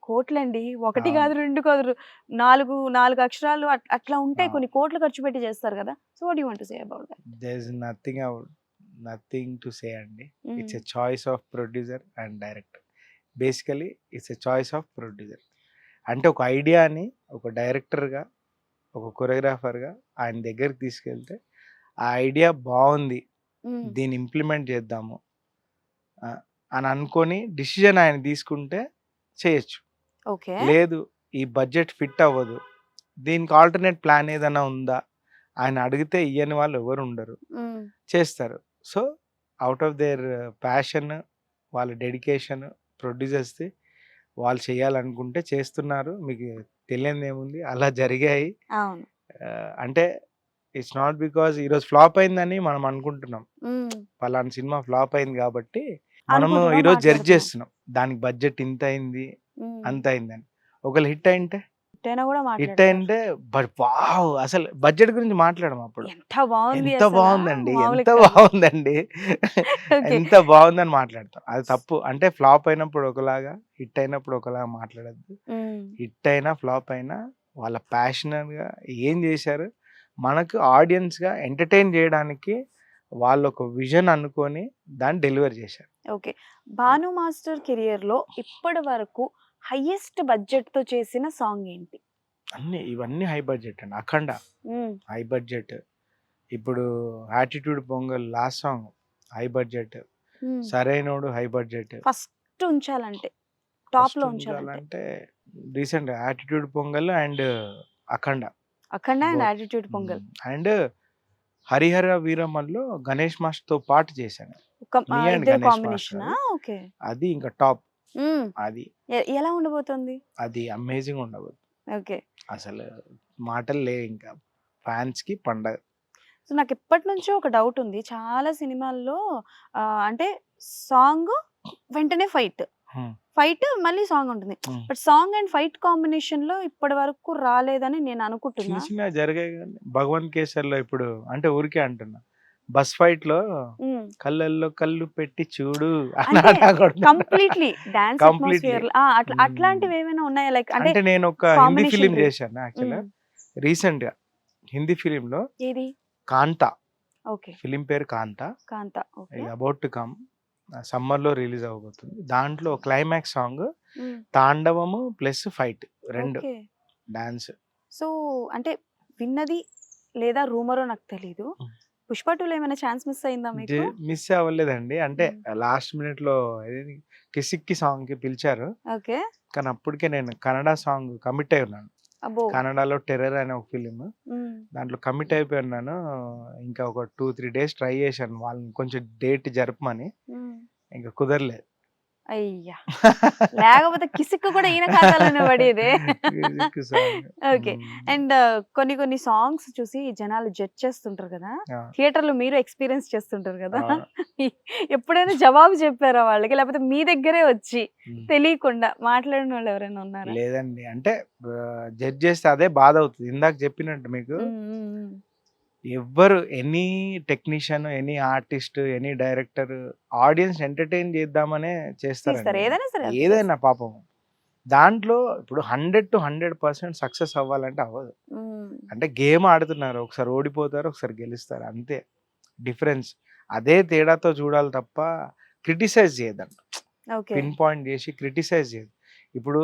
కోట్లండి. 1 అవును. కాదు, 2 కాదు. 4 అక్షరాలు అట్లా ఉంటాయి. అవును. కొన్ని కోట్లు ఖర్చు పెట్టి చేస్తారు కదా! So, what you want to say about that? There is nothing to say అండి. Hmm. It's a choice of producer and director. Basically it's a choice of producer. అంటే ఒక ఐడియాని ఒక డైరెక్టర్‌గా, ఒక కొరియోగ్రాఫర్‌గా ఆయన దగ్గరికి తీసుకెళ్తే, ఆ ఐడియా బావుంది. హ్మ్. దీన్ని ఇంప్లిమెంట్ చేద్దాము. అని అనుకోని డిసిజన్ ఆయన తీసుకుంటే చేయొచ్చు. ఓకే. లేదు ఈ బడ్జెట్ ఫిట్ అవ్వదు. దీనికి ఆల్టర్‌నేట్ ప్లాన్ ఏదైనా ఉందా? ఆయన అడిగితే ఇయ్యని వాళ్ళు ఎవరు ఉండరు. హ్మ్. చేస్తారు. So, out of their passion, వాళ్ళ డెడికేషన్ ప్రొడ్యూసర్స్‌ది వాళ్ళు చేయాలనుకుంటే చేస్తున్నారు. మీకు తెలియనిదేముంది అలా జరిగాయి. అవును. అంటే ఇట్స్ నాట్ బికాజ్ ఈరోజు ఫ్లాప్ అయిందని మనం అనుకుంటున్నాం. హ్మ్. పలానా సినిమా ఫ్లాప్ అయింది కాబట్టి, మనము అనుకుంటున్నాం, ఈరోజు జడ్జ్ మాట్లాడుతున్నాం. చేస్తున్నాం. దానికి బడ్జెట్ ఇంత అయింది, హ్మ్. అంత అయిందని. ఒకవేళ హిట్ అయింటే? ఇట్టైనా గూడా హిట్ మాట్లాడతారు. అయింటే వావ్! అసలు బడ్జెట్ గురించి మాట్లాడము అప్పుడు. ఎంత బావుంది ఎంత అసలా! బావుందండి, ఎంత మామూలుగా కాదు. బావుందండి, ఓకే. ఎంత బావుందని మాట్లాడతాం. అది తప్పు. అంటే ఫ్లాప్ అయినప్పుడు ఒకలాగా, హిట్ అయినప్పుడు ఒకలాగా మాట్లాడొద్దు. హ్మ్. హిట్ అయినా, ఫ్లాప్ అయినా వాళ్ళ ప్యాషనల్‌గా ఏం చేశారు, మనకు ఆడియన్స్‌గా ఎంటర్‌టైన్ చేయడానికి వాళ్ళొక విజన్ అనుకోని దాన్ని డెలివర్ చేశారు. ఓకే. 'భాను మాస్టర్' కెరియర్‌లో ఇప్పటి వరకు హైయెస్ట్ బడ్జెట్‌తో చేసిన సాంగ్ ఏంటి? ఇవన్నీ హై బడ్జెట్ అండి. 'అఖండ' హ్మ్. High budget. ఇప్పుడు 'attitude Pongal' last song high budget. Hmm. 'Sarainodu' high budget. First ఉంచాలంటే, ఫస్ట్ టాప్‌లో ఉంచాలంటే. ఉండాలంటే రీసెంట్‌గా 'attitude Pongal' and 'Akhanda' 'Akhanda' and both. 'Attitude hmm. Pongal.' And 'Harihara వీరమల్లులో' గణేష్ మాస్టర్‌తో పాటు చేశాను. మీ అండ్ ఇద్దరి గణేష్ మాస్టర్ కాంబినేషనా? అది. ఓకే. అది ఇంకా టాప్. హ్మ్. అది. ఎలా ఉండబోతుంది? అది అమేజింగ్ ఉండబోతుంది. ఓకే. అసలు మాటలు లేవింకా. ఫ్యాన్స్ కి పండగ. సో నాకు ఎప్పటి నుంచో ఒక డౌట్ ఉంది. చాలా సినిమాల్లో అంటే సాంగ్ వెంటనే ఫైట్. హ్మ్. ఫైట్ మళ్ళీ సాంగ్ ఉంటుంది. హ్మ్. బట్ సాంగ్ అండ్ ఫైట్ కాంబినేషన్‌లో ఇప్పటి వరకు రాలేదని నేను చిన్న అనుకుంటున్నా. చిన్నవి జరిగాయి గానీ, 'భగవంత్ కేసరి'లో ఇప్పుడు అంటే ఊరికే అంటున్నా. బస్ ఫైట్‌లో హ్మ్. కళ్ళల్లో కళ్ళు పెట్టి చూడు అని అంటే అనకూడదు. Completely dance completely. అట్మాస్ఫియర్ అట్లాంటివి ఏమైనా ఉన్నాయా? లైక్ అంటే అంటే నేను ఒక హిందీ కాంబినేషన్ ఫిలిం చేశాను యాక్చువల్‌గా. హ్మ్. రీసెంట్‌గా హిందీ ఫిలింలో ఏది? 'కాంతా' ఓకే. ఫిలిం పేరు 'Kantha' Kantha. Okay. About to come. సమ్మర్‌లో రిలీజ్ అవ్వబోతుంది. దాంట్లో క్లైమాక్స్ సాంగ్ హ్మ్. తాండవము plus fight 2 okay. Dance. So అంటే విన్నది లేదా రూమరో నాకు తెలీదు. హ్మ్. 'పుష్ప 2'లో ఏమైనా ఛాన్స్ మిస్ అయిందా మీకు? మిస్ అవ్వలేదండి. అంటే హ్మ్. లాస్ట్ మినిట్‌లో ఏది 'కిసిక్కి' సాంగ్‌కి పిలిచారు. ఓకే. కానీ అప్పటికే నేను కన్నడ సాంగ్ కమిట్ అయి ఉన్నాను. అబ్బో! కన్నడలో 'టెర్రర్' అనే ఒక ఫిలిము. హ్మ్. దాంట్లో కమిట్ అయిపోయి ఉన్నాను. ఇంకా ఒక 2, 3 డేస్ ట్రై చేశాను వాళ్ళని కొంచెం డేట్ జరపమని. హ్మ్. ఇంక కుదరలేదు. అయ్యా! లేకపోతే కిసిక్ కూడా ఈయన ఖాతాలోనే పడేదే. Music song. ఓకే. అండ్ కొన్ని కొన్ని సాంగ్స్ చూసి జనాలు జడ్జ్ చేస్తుంటారు కదా! ఆ! థియేటర్‌లో మీరు ఎక్స్‌పీరియన్స్ చేస్తుంటారు కదా! అవును. ఎప్పుడైనా జవాబు చెప్పారా వాళ్ళకి? లేకపోతే మీ దగ్గరే వచ్చి హ్మ్. తెలియకుండా మాట్లాడినోళ్ళు ఎవరైనా ఉన్నారా? లేదండి. అంటే జడ్జ్ చేస్తే అదే బాధవుతది. ఇందాక చెప్పినట్టు మీకు హ్మ్. హ్మ్. హ్మ్. ఎవ్వరు any technician, any artist, any director audience entertain చేద్దామనే తీస్తారు. చేస్తారండి. ఏదైనా సరే అది ఏదైనా పాపం. దాంట్లో ఇప్పుడు 100% సక్సెస్ అవ్వాలంటే అవ్వదు. హ్మ్. అంటే గేమ్ ఆడుతున్నారు. ఒకసారి ఓడిపోతారు, ఒకసారి గెలుస్తారు అంతే డిఫరెన్స్. అదే తేడాతో చూడాలి తప్ప క్రిటిసైజ్ చేయొద్దండి. ఓకే. పిన్ పాయింట్ చేసి క్రిటిసైజ్ చేయొద్దు. ఇప్పుడు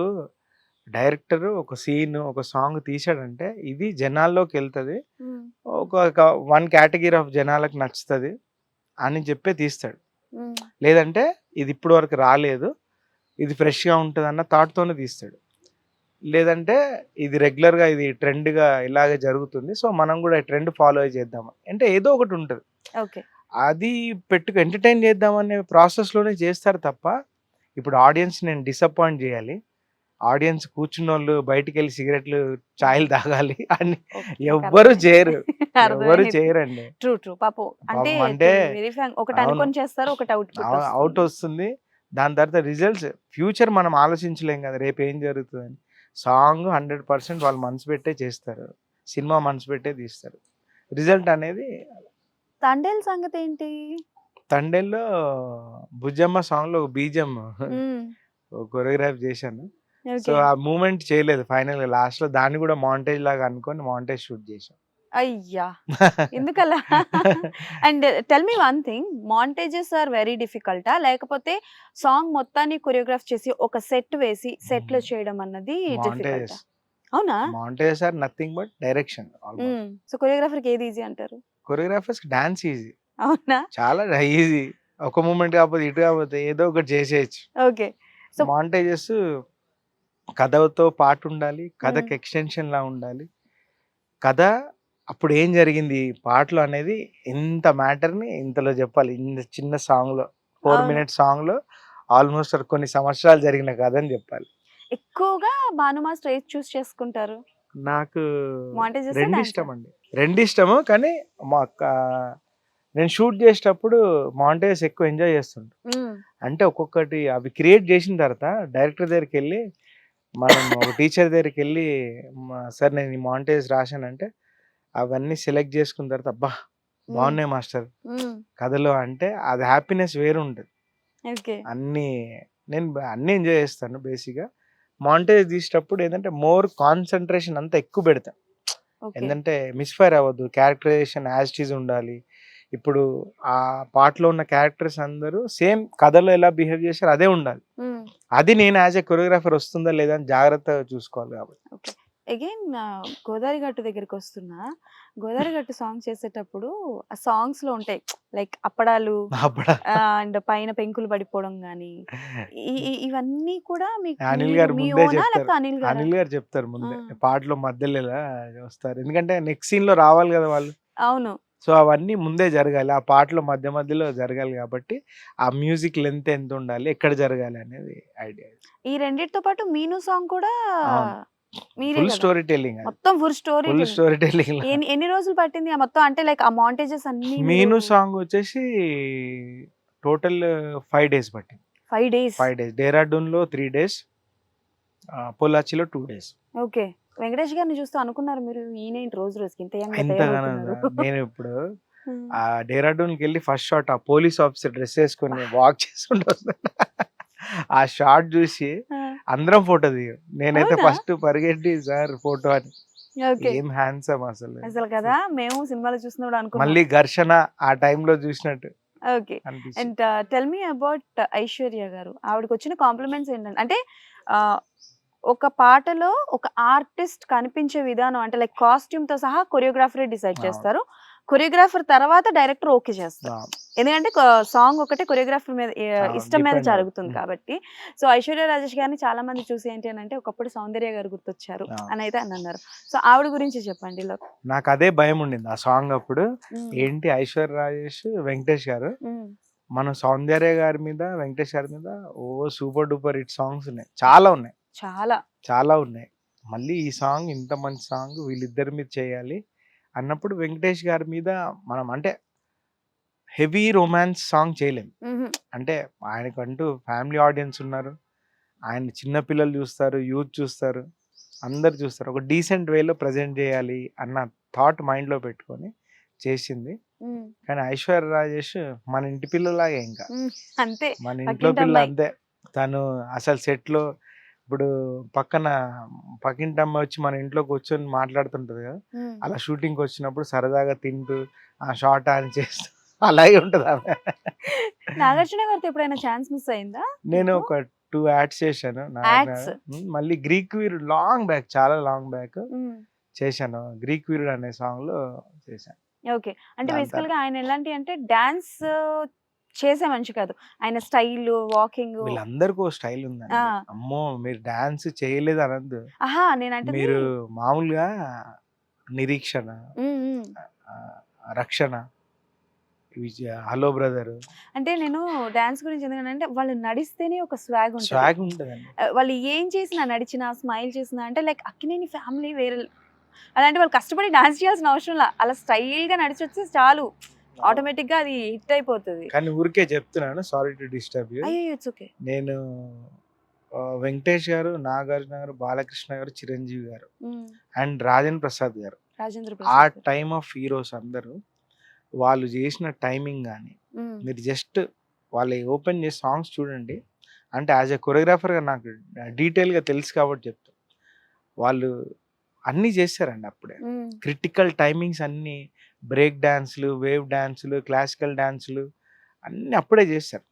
డైరెక్టర్ ఒక సీన్, ఒక సాంగ్ తీశాడంటే ఇది జనాల్లోకెళ్తది. హ్మ్. ఒక 1 కేటగరీ ఆఫ్ జనాలకు నచ్చుతది అని చెప్పే తీస్తాడు. హ్మ్. లేదంటే ఇది ఇప్పటి వరకు రాలేదు. ఇది ఫ్రెష్‌గా ఉంటదన్న థాట్‌తోనే తీస్తాడు. లేదంటే ఇది రెగ్యులర్‌గా ఇది ట్రెండ్‌గా ఇలాగే జరుగుతుంది. సో, మనం గూడా ట్రెండ్ ఫాలో అయ్యి చేద్దాం. అంటే ఏదో ఒకటి ఉంటది. ఓకే. అది ఎంటర్‌టైన్ చేద్దామనే ప్రాసెస్‌లోనే చేస్తారు తప్ప, ఇప్పుడు ఆడియన్స్ నేను డిసప్పాయింట్ చేయాలి. ఆడియన్స్ కూర్చున్నోళ్ళు బయటికెళ్ళి సిగరెట్లు, చాయ్‌లు తాగాలి అని ఓకే. ఎవ్వరు నాకర్థమైంది. చేయరు. ఎవ్వరు అర్థమైంది. చేయరండి. ట్రూ. ట్రూ. పాపం అంటే పాపం అంటే టు బి వెరీ ఫ్రాంక్ ఒకటి అవును. అనుకోని చేస్తారు. ఒకటి అవుట్‌పుట్ వస్తుంది. అవుట్ వస్తుంది. దాని తర్వాత రిజల్ట్స్ ఫ్యూచర్ మనం ఆలోచించలేం కదా! రేపు ఏం జరుగుతదని. సాంగ్ 100% వాళ్ళు మనసు పెట్టే చేస్తారు. సినిమా మనసు పెట్టే తీస్తారు. రిజల్ట్ అనేది 'తండేల్' సంగతేంటి? 'తండేల్‌లో' 'బుజ్జమ్మ' సాంగ్‌లో ఒక బీజీఎం హ్మ్. కొరియోగ్రాఫ్ చేశాను. So, okay. ఆ మూవ్‌మెంట్ చేయలేదు ఫైనల్‌గా లాస్ట్‌లో దాన్ని కూడా మాంటేజ్ లాగా అనుకోని మాంటేజ్ షూట్ చేశాం. అయ్యా! ఎందుకలా? And tell me one thing montages are very డిఫికల్టా? లేకపోతే సాంగ్ మొత్తాన్ని కొరియోగ్రాఫ్ చేసి ఒక సెట్ వేసి సెట్‌లో చేయడం అన్నది డిఫికల్టా? మాంటేజెస్. అవునా? Montages are nothing but direction almost. So కొరియోగ్రాఫర్‌కి ఏది ఈజీ అంటారు? కొరియోగ్రాఫర్స్‌కి డాన్స్ ఈజీ. అవునా? చాలా ఈజీ. ఒక మూవ్‌మెంట్ కాకపోతే, ఇటు కాకపోతే ఏదో ఒకటి చేసేయొచ్చు. ఓకే. సో మాంటేజెస్ కథతో పాటుండాలి. హ్మ్. కథకి ఎక్స్‌టెన్షన్‌లా ఉండాలి. కథ అప్పుడు ఏం జరిగింది పాటలో అనేది ఇంత మ్యాటర్‌ని ఇంతలో చెప్పాలి. ఇంత చిన్న సాంగ్‌లో 4 అవును. మినిట్స్ సాంగ్‌లో ఆల్‌మోస్ట్ కొన్ని సంవత్సరాలు జరిగిన కథని చెప్పాలి. ఎక్కువగా భాను మాస్టర్ ఏది చూస్ చేసుకుంటారు? నాకు మాంటేజెసా? 2 డాన్సా? ఇష్టమండి. 2 ఇష్టము. కానీ మా అక్క నేను షూట్ చేసేటప్పుడు మాంటేజెస్ ఎక్కువ ఎంజాయ్ చేస్తుంటా. హ్మ్. అంటే ఒక్కొక్కటి అవి క్రియేట్ చేసిన తర్వాత డైరెక్టర్ దగ్గరికెళ్ళి మనం ఒక టీచర్ దగ్గరికెళ్ళి సార్ నేను ఈ మాంటేజ్ రాశానంటే అవన్నీ సెలెక్ట్ చేసుకున్న తర్వాత అబ్బా! హ్మ్. బాగున్నాయి మాస్టర్ హ్మ్. కథలో అంటే అది హ్యాపీనెస్ వేరుంటది. ఓకే. అన్నీ అన్నీ ఎంజాయ్ చేస్తాను బేసిక్‌గా. మాంటేజ్ తీసేటప్పుడు ఏందంటే మోర్ కాన్సంట్రేషన్ అంతా ఎక్కువ పెడతా. ఓకే. ఏందంటే మిస్‌ఫైర్ అవ్వద్దు. క్యారెక్టరైజేషన్ యాజ్ ఇట్ ఈజ్ ఉండాలి. ఇప్పుడు ఆ పాటలో ఉన్న క్యారెక్టర్స్ అందరూ సేమ్ కథలో ఎలా బిహేవ్ చేశారో అదే ఉండాలి. హ్మ్. అది నేను యాజ్ ఎ కొరియోగ్రాఫర్ వస్తుందా లేదా అని జాగ్రత్తగా చూసుకోవాలి కాబట్టి. ఓకే. అగైన్ గోదావరి గట్టు దగ్గరికొస్తున్నా. గోదావరి గట్టు సాంగ్ చేసేటప్పుడు ఆ సాంగ్స్‌లో ఉంటాయి. లైక్ అప్పడాలు అప్పుడా అండ్ పైన పెంకులు పడిపోవడం గాని, ఇవన్నీ కూడా అనిల్ మీరు గారు మీ ముందే ఓనా? చెప్తారు. లేకపోతే అనిల్ గారా? అనిల్ గారు చెప్తారు ఆ! ముందే. పాటలో మధ్యలో ఇలా వస్తారు. ఎందుకంటే నెక్స్ట్ సీన్‌లో రావాలి కదా వాళ్ళు. అవును. సో, అవన్నీ ముందే జరగాలి. ఆ పాటలో మధ్యలో జరగాలి కాబట్టి ఆ మ్యూజిక్ ఎంత ఉండాలి, ఎక్కడ జరగాలి అనేది ఐడియా. ఈ రెండిటితో పాటు 'మీను' సాంగ్ కూడా అవును. మీరే ఫుల్ కదా స్టోరీ టెల్లింగ్, మొత్తం full story full story telling. ఎన్ని రోజులు పట్టింది ఆ మొత్తం అంటే లైక్ ఆ మాంటేజెస్ అన్ని మీను సాంగ్ వచ్చేసి టోటల్ 5 days పట్టింది. 5 days 5 days, డేరాడూన్లో 3 days, పొల్లాచిలో 2 days. Okay Venkatesh గారిని చూస్తూ అనుకున్నారు మీరు ఈయనేంటి రోజు రోజుకి ఇంత యంగ్ ఇంతగానో నేను ఇప్పుడు ఆ డేరాడూన్కి వెళ్ళి ఫస్ట్ షాట్ ఆ పోలీస్ ఆఫీసర్ డ్రెస్ వేసుకొని వాక్ చేసుకుంటూ వస్తాను. ఆ షాట్ చూసి అందరం ఫోటో దిగాం. నేనైతే అవునా? ఫస్ట్ పరిగెట్టి సార్ ఫోటో అని. ఓకే ఏం హ్యాండ్సమ్ అసలు. అసలు కదా మేము సినిమాలో చూసినప్పుడు అనుకున్నాం. మళ్ళీ ఘర్షణ ఆ టైంలో చూసినట్టు ఓకే అనిపించింది. And tell me about Aishwarya గారు. ఆవిడకి వచ్చిన కాంప్లిమెంట్స్ ఏంటంటే అంటే ఆ, ఒక పాటలో ఒక ఆర్టిస్ట్ కనిపించే విధానం అంటే లైక్ కాస్ట్యూమ్ తో సహా కొరియోగ్రాఫర్ డిసైడ్ చేస్తారు. కొరియోగ్రాఫర్ తర్వాత డైరెక్టర్ ఓకే చేస్తారు. ఎందుకంటే సాంగ్ ఒకటే కొరియోగ్రాఫర్ మీద ఇష్టం మీద depend జరుగుతుంది అవుతుంది. కాబట్టి. సో ఐశ్వర్య రాజేష్ గారిని చాలా మంది చూసి ఏంటి అని అంటే ఒకప్పుడు సౌందర్య గారు గుర్తొచ్చారు అని అయితే అని అన్నారు. సో ఆవిడ గురించి చెప్పండి. నాకు అదే భయం ఉండింది ఆ సాంగ్ అప్పుడు. ఏంటి ఐశ్వర్య రాజేష్, వెంకటేష్ గారు, మన సౌందర్య గారి మీద, వెంకటేష్ గారి మీద సూపర్ డూపర్ హిట్ సాంగ్స్ ఉన్నాయి, చాలా ఉన్నాయి, చాలా చాలా ఉన్నాయి. మళ్ళీ ఈ సాంగ్ ఇంత మంచి సాంగ్ వీళ్ళిద్దరి మీద చేయాలి అన్నప్పుడు వెంకటేష్ గారి మీద మనం అంటే హెవీ రొమాన్స్ సాంగ్ చేయలేం. అంటే ఆయనకంటూ ఫ్యామిలీ ఆడియన్స్ ఉన్నారు, ఆయన చిన్న పిల్లలు చూస్తారు, యూత్ చూస్తారు, అందరు చూస్తారు. ఒక డీసెంట్ వేలో ప్రజెంట్ చేయాలి అన్న థాట్ మైండ్లో పెట్టుకొని చేసింది. కానీ ఐశ్వర్య రాజేష్ మన ఇంటి పిల్లలాగే, ఇంకా అంతే మన ఇంట్లో పక్కింటి పిల్ల అమ్మాయి. అంతే. తను అసలు సెట్లో ఇప్పుడు పక్కన పక్కింటి అమ్మాయి వచ్చి మన ఇంట్లో కూర్చొని మాట్లాడుతుంటది కదా, అలా షూటింగ్కి వచ్చినప్పుడు సరదాగా తింటూ ఆ షార్ట్ ఆన్ చేస్తూ అలాగే ఉంటుంది ఆమె. నాగార్జున గారితో ఎప్పుడైనా ఛాన్స్ మిస్ అయిందా? నేను మీకు? ఒక 2 యాడ్స్ చేశాను. Ads? మళ్ళీ గ్రీక్ వీరుడు లాంగ్ బ్యాక్, చాలా లాంగ్ బ్యాక్ చేశాను. గ్రీక్ వీరుడు అనే సాంగ్ లో చేశాను. ఓకే అంటే దాని బేసికల్ గా ఆయన ఎలాంటి అంటే డాన్స్ చేసే మనిషి కాదు, ఆయన స్టైల్ వాకింగ్. వీళ్ళందరికీ ఓ స్టైల్ ఉందండి. ఆ. అమ్మో మీరు డాన్స్ చేయలేదు అనద్దు. ఆహా నేనంటే మీరు మామూలుగా నిరీక్షణ, రక్షణ, హలో బ్రదర్, అంటే నేను డాన్స్ గురించి ఎందుకంటే వాళ్ళు నడిస్తేనే ఒక స్వాగ్ ఉంటుంది. స్వాగ్ ఉంటుందండి. వాళ్ళు ఏం చేసినా, నడిచినా, స్మైల్ చేసినా అంటే లైక్ అక్కినేని ఫ్యామిలీ వేరే. అలాంటి వాళ్ళు కష్టపడి డాన్స్ చేయాల్సిన అవసరం లా, అలా స్టైల్ గా నడిచి వచ్చి చాలు, ఆటోమేటిక్ గా అది హిట్ అయిపోతుంది. కానీ ఊరికే చెప్తున్నాను, సారీ టు డిస్టర్బ్ యూ. అయ్యో ఇట్స్ ఓకే. నేను వెంకటేష్ గారు, నాగార్జున గారు, బాలకృష్ణ గారు, చిరంజీవి గారు అండ్ రాజేంద్ర ప్రసాద్ గారు, రాజేంద్ర ఆ ప్రసాద్ గారు. టైమ్ ఆఫ్ హీరోస్ అందరూ వాళ్ళు చేసిన టైమింగ్ కానీ మీరు జస్ట్ వాళ్ళు ఓపెన్ చేసి సాంగ్స్ చూడండి. అంటే యాజ్ ఎ కొరియోగ్రాఫర్గా నాకు డీటెయిల్గా తెలుసు కాబట్టి చెప్తాను. వాళ్ళు అన్నీ చేశారండి అప్పుడే. క్రిటికల్ టైమింగ్స్ అన్నీ, బ్రేక్ డాన్స్లు, వేవ్ డాన్సులు, క్లాసికల్ డాన్సులు అన్నీ అప్పుడే చేశారు.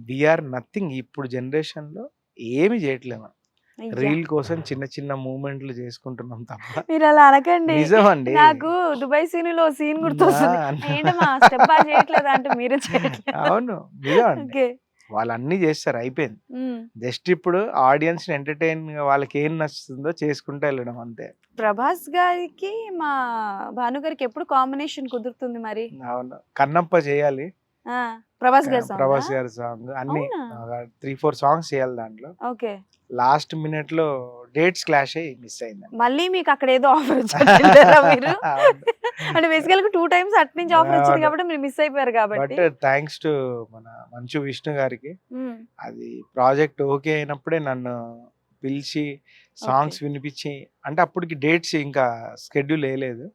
We are nothing. ఇప్పుడు జనరేషన్లో ఏమి చేయట్లేము. రీల్ కోసం చిన్న చిన్న మూమెంట్లు చేసుకుంటున్నాం తప్ప. మీరు అలా అనకండి. నిజమండి. నాకు దుబాయ్ సీన్ లో సీన్ గుర్తొస్తుంది. ఏంటమ్మా స్టెప్ బాగా చేయట్లేదా అంటే మీరు చేయట్లేదు. అవును నిజమండి. ఓకే వాళ్ళు అన్ని చేస్తారు, అయిపోయింది. జస్ట్ ఇప్పుడు ఆడియన్స్ ఎంటర్టైన్ వాళ్ళకి ఏం నచ్చుతుందో చేసుకుంటూ వెళ్ళడం అంతే. ప్రభాస్ గారికి మా భాను గారికి ఎప్పుడు కాంబినేషన్ కుదురుతుంది మరి? అవును, కన్నప్ప చేయాలి. ప్రభాస్ గారి ప్రభాస్ సాంగ్. గారి సాంగ్ అన్ని అవునా? 3-4 సాంగ్స్ చేయాలి. దాంట్లో ఓకే లాస్ట్ మినిట్ లో డేట్స్ క్లాష్ అయ్యి మిస్ అయింది. మళ్ళీ మీకు అక్కడ ఏదో ఆఫర్ వచ్చిందా మీరు? అంటే బేసికల్ గా 2 times అటు నుంచి ఆఫర్ వచ్చింది కాబట్టి మీరు మిస్ అయిపోయారు బట్ కాబట్టి. థ్యాంక్స్ టు మన మంచు విష్ణు గారికి, అది ప్రాజెక్ట్ ఓకే అయినప్పుడే నన్ను పిలిచి సాంగ్స్ వినిపించి, అంటే అప్పటికి డేట్స్ ఇంకా స్కెడ్యూల్ వేయలేదు,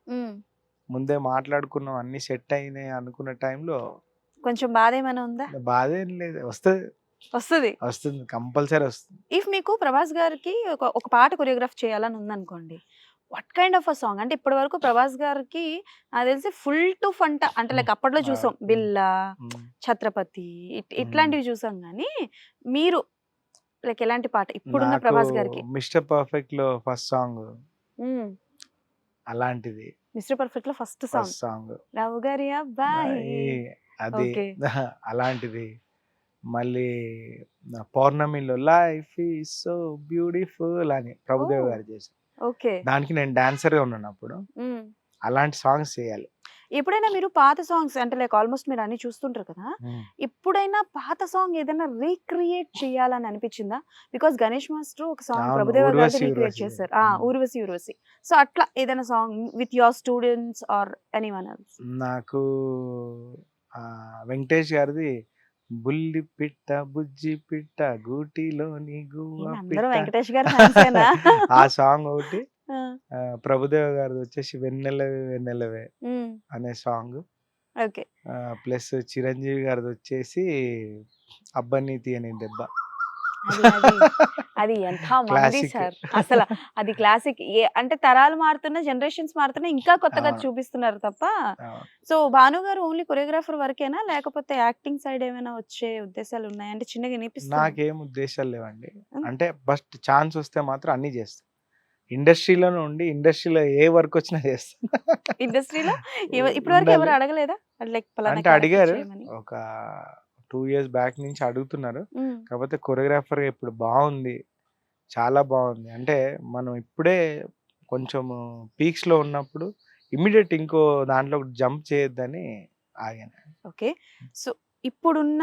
ముందే మాట్లాడుకున్నాం, అన్ని సెట్ అయినాయి అనుకున్న టైంలో కొంచెం బాధ ఏమైనా ఉందా? బాధ ఏం లేదు, వస్తుంది వస్తుంది కంపల్సరీ వస్తుంది. ఇఫ్ మీకు ప్రభాస్ గారికి ఒక పాట కొరియోగ్రాఫ్ చేయాలని ఉందనుకోండి, what kind of a song? అంటే ఇప్పటి వరకు ప్రభాస్ గారికి నాకు తెలిసి ఫుల్ టు ఫంట అంటే లైక్ అప్పట్లో చూసాం బిల్లా, ఛత్రపతి ఇట్లాంటివి చూసాం, కానీ మీరు లైక్ ఎలాంటి పాట ఇప్పుడున్న ప్రభాస్ గారికి? మిస్టర్ పర్ఫెక్ట్ లో ఫస్ట్ సాంగ్ అలాంటిది. మిస్టర్ పర్ఫెక్ట్ లో ఫస్ట్ సాంగ్ రావు గారి అబ్బాయి, అది Okay. అలాంటిది. మళ్ళీ పౌర్ణమిలో లైఫ్ ఈజ్ సో బ్యూటిఫుల్ అని ప్రభుదేవ్ Oh. గారు చేశారు. ఓకే దానికి నేను డాన్సర్ గా ఉన్నాను అప్పుడు. అలాంటి సాంగ్స్ చేయాలి. ఎప్పుడైనా మీరు పాత సాంగ్స్ అంటే లైక్ ఆల్మోస్ట్ మీరు అన్ని చూస్తుంటారు కదా! ఎప్పుడైనా పాత సాంగ్ ఏదైనా రీక్రియేట్ చేయాలని అనిపించిందా? బికాజ్ గణేష్ మాస్టర్ ఒక సాంగ్ అవును. ప్రభుదేవ గారిది 'ఊర్వశి రీక్రియేట్ ఊర్వశి' చేశారు. హ్మ్. 'ఊర్వశి ఊర్వశి.' సో అట్లా ఏదైనా song with your students or anyone else? నాకు వెంకటేష్ గారిది 'బుల్లి పిట్ట బుజ్జి పిట్ట గూటిలోని గువ్వ ఏంటి అందరూ పిట్ట' వెంకటేష్ గారి ఫ్యాన్సేనా? ఆ సాంగ్ ఒకటి. ఆ! ప్రభుదేవ గారిది వచ్చేసి 'వెన్నెలవే వెన్నెలవే' హ్మ్. అనే సాంగ్. ఓకే. ప్లస్ చిరంజీవి గారిది వచ్చేసి 'అబ్బనీతి అని దెబ్బ' అది అది అది ఎంత మంది క్లాసిక్. సార్ అసల అది క్లాసిక్. అంటే తరాలు మారుతున్న, జనరేషన్స్ మారుతున్నా ఇంకా కొత్తగా అవును. చూపిస్తున్నారు తప్ప. అవును. సో భాను గారు ఓన్లీ కొరియోగ్రాఫర్ వరకేనా? లేకపోతే యాక్టింగ్ సైడ్ ఏమైనా వచ్చే ఉద్దేశాలు ఉన్నాయా? అంటే చిన్నగా వినిపిస్తుంది. నాకేం ఉద్దేశాలు లేవండి. హ్మ్. అంటే ఫస్ట్ ఛాన్స్ వస్తే మాత్రం అన్నీ చేస్తా. ఇండస్ట్రీలోనే ఉండి ఇండస్ట్రీలో ఏ వర్క్ వచ్చినా చేస్తా. ఇండస్ట్రీలో ఇప్పటి వరకు ఎవరు ఉండాలి. అడగలేదా? లైక్ పలానా అంటే క్యారెక్టర్ అడిగారు. చేయమని. ఒక 2 ఇయర్స్ బ్యాక్ నుంచి అడుగుతున్నారు. హ్మ్. కాకపోతే కొరియోగ్రాఫర్‌గా ఇప్పుడు బావుంది. చాలా బావుంది. అంటే మనం ఇప్పుడే కొంచెము పీక్స్‌లో ఉన్నప్పుడు ఇమ్మీడియేట్ ఇంకో దాంట్లోకి జంప్ చేయొద్దని ఆగాను. ఓకే. సో ఇప్పుడున్న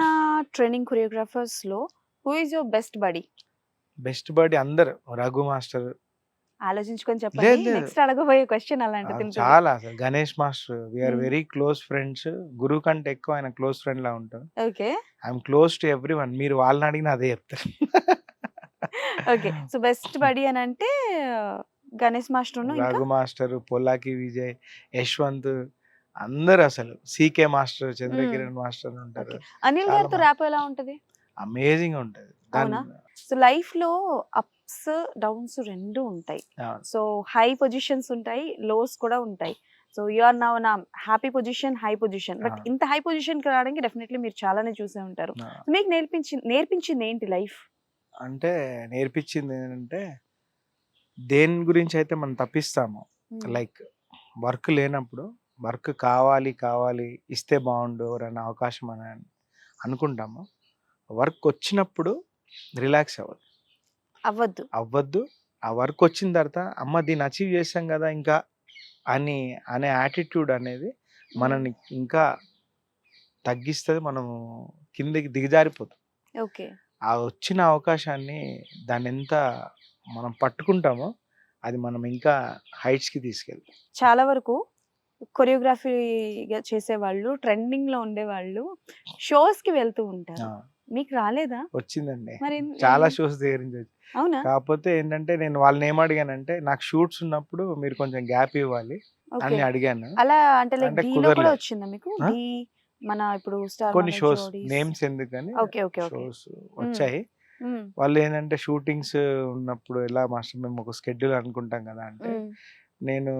ట్రెండింగ్ కొరియోగ్రాఫర్స్‌లో who is your best buddy? Best buddy అందరూ 'రఘు మాస్టర్' ఆలోచించుకొని చెప్పండి. లేదు లేదు. నెక్స్ట్ అడగబోయే క్వెషన్ అలాంటిది ఉంటుంది. చాలా అసలు 'గణేష్ మాస్టర్' వి ఆర్ హ్మ్. Very close friends. గురువు కంటే ఎక్కువ ఆయన క్లోజ్ ఫ్రెండ్‌లా ఉంటాం. Okay. I'm close to everyone. మీరు వాళ్ళని అడిగినా అదే చెప్తారు. ఓకే. సో బెస్ట్ బడీ అనంటే గణేష్ మాస్టరును ఇంకా 'రఘు మాస్టర్', 'పొల్లాకి విజయ్', 'యశ్వంత్' అందరూ అసలు 'సీకే మాస్టర్', హ్మ్. 'Chandrakiran master' okay. ఉంటారు. అనిల్ చాలా గారితో ర్యాపో ఎలా ఉంటది? అమేజింగ్‌గా ఉంటది. అవునా? సో లైఫ్‌లో అప్స్, డౌన్స్ 2 ఉంటాయి. అవును. సో హై పొజిషన్స్ ఉంటాయి. లోస్ కూడా ఉంటాయి. సో యూ ఆర్ నౌ నా happy position, high position. But అవును. ఇంత హై పొజిషన్‌కి రావడానికి డెఫినైట్‌లీ మీరు చాలానే చూసే ఉంటారు. ఆ! మీకు నేర్పించింది ఏంటి లైఫ్? అంటే నేర్పించిందేంటంటే, దేని గురించైతే మనం తప్పిస్తామో, హ్మ్. లైక్ వర్క్ లేనప్పుడు, వర్క్ కావాలి, కావాలి, ఇస్తే బావుండు ఎవరైనా అవకాశం అని అనుకుంటామో, వర్క్ వచ్చినప్పుడు రిలాక్స్ అవ్వద్దు. అవ్వద్దు. అవ్వద్దు. ఆ వర్క్ వచ్చిన తర్వాత, అమ్మ దీన్ని అచీవ్ చేశాం గదా! ఇంకా అని అనే యాటిట్యూడ్ అనేది హ్మ్. మనల్ని ఇంకా తగ్గిస్తది. మనము కిందకి దిగజారిపోతాం. ఓకే. ఆ వచ్చిన అవకాశాన్ని దాన్నెంత మనం పట్టుకుంటామో, అది మనం ఇంకా హైట్స్‌కి తీసుకెళ్తాం. చాలా వరకు కొరియోగ్రఫీగా చేసేవాళ్ళు, ట్రెండింగ్‌లో ఉండేవాళ్ళు షోస్‌కి వెళ్తూ ఉంటారు. ఆ! మీకు రాలేదా? వచ్చిందండి. మరి చాలా షోస్ దగ్గర నుంచి వచ్చి. అవునా? కాకపోతే ఏంటంటే, నేను వాళ్ళనేమడిగానంటే, నాకు షూట్స్ ఉన్నప్పుడు మీరు కొంచెం గ్యాప్ ఇవ్వాలి ఓకే. అని అడిగాను. అలా అంటే లైక్ అంటే ఢీలో కూడా కుదరలేదు. వచ్చిందా మీకు? ఆ! ఢీ మన ఇప్పుడు స్టార్ కొన్ని మన షోస్ జోడీస్. నేమ్స్ ఎందుకని ఓకే. ఓకే. ఓకే. షోస్ హ్మ్. వచ్చాయి. హ్మ్. వాళ్ళేంటంటే షూటింగ్స్ ఉన్నప్పుడు ఎలా మాస్టర్ మేము ఒక షెడ్యూల్ అనుకుంటాం కదా! అంటే హ్మ్. నేను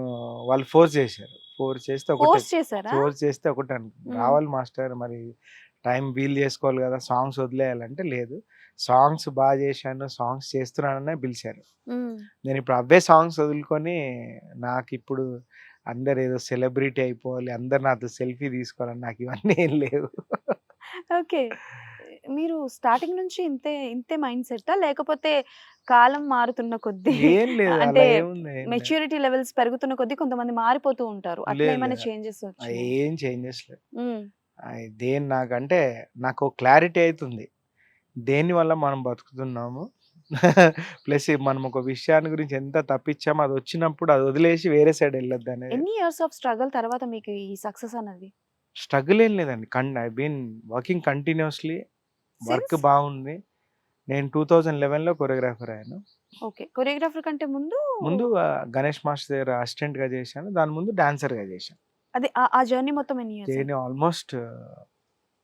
వాళ్ళు ఫోర్స్ చేశారు. ఫోర్స్ చేస్తే ఒకటే ఫోర్స్ చేసారా? ఫోర్స్ చేస్తే ఒకటే హ్మ్. రావాలి మాస్టర్ మరి టైం వీల్ చేసుకోవాలి కదా! సాంగ్స్ వదిలేయాలంటే లేదు. సాంగ్స్ బాగా చేశాను. సాంగ్స్ చేస్తున్నాననే పిలిచారు. హ్మ్. నేనిప్పుడు అవే సాంగ్స్ వదులుకొని నాకిప్పుడు అందరు ఏదో సెలబ్రిటీ అయిపోవాలి. అందరు నాతో సెల్ఫీ తీసుకోవాలని నాకు ఇవన్నీ ఏం లేవు. ఓకే. మీరు స్టార్టింగ్ నుంచి ఇంతే మైండ్ సెట్టా? లేకపోతే కాలం మారుతున్న కొద్దీ ఏం లేదు. అంటే అలా ఏముంది. ఏం లేదు. మెచ్యూరిటీ లెవెల్స్ పెరుగుతున్న కొద్దీ కొంతమంది మారిపోతూ ఉంటారు. అట్లా లేదు ఏమైనా లేదు. చేంజెస్ వచ్చినాయా? ఏం చేంజెస్ లేవు. హ్మ్. నాకంటే నాకు క్లారిటీ అయితుంది. దేనివల్ల మనం బతుకుతున్నాము. ప్లస్ మనం ఒక విషయాన్ని గురించి ఎంత తప్పించామో అది వచ్చినప్పుడు అది వదిలేసి వేరే సైడ్ వెళ్ళొద్దనేది. ఎన్ని ఇయర్స్ ఆఫ్ స్ట్రగల్ తర్వాత మీకు ఈ సక్సెస్ అన్నది? స్ట్రగుల్ ఏం లేదండి. I been working continuously. Work since? బాగుంది. నేను 2011లో కొరియోగ్రాఫర్ అయ్యాను. ఓకే. కొరియోగ్రాఫర్ కంటే ముందు ముందు గణేష్ మాస్టర్ దగ్గర అసిస్టెంట్‌గా చేశాను. దాని ముందు డాన్సర్‌గా చేశాను. అది ఆ జర్నీ మొత్తం ఎన్ని ఇయర్స్ అండి? నేను ఆల్‌మోస్ట్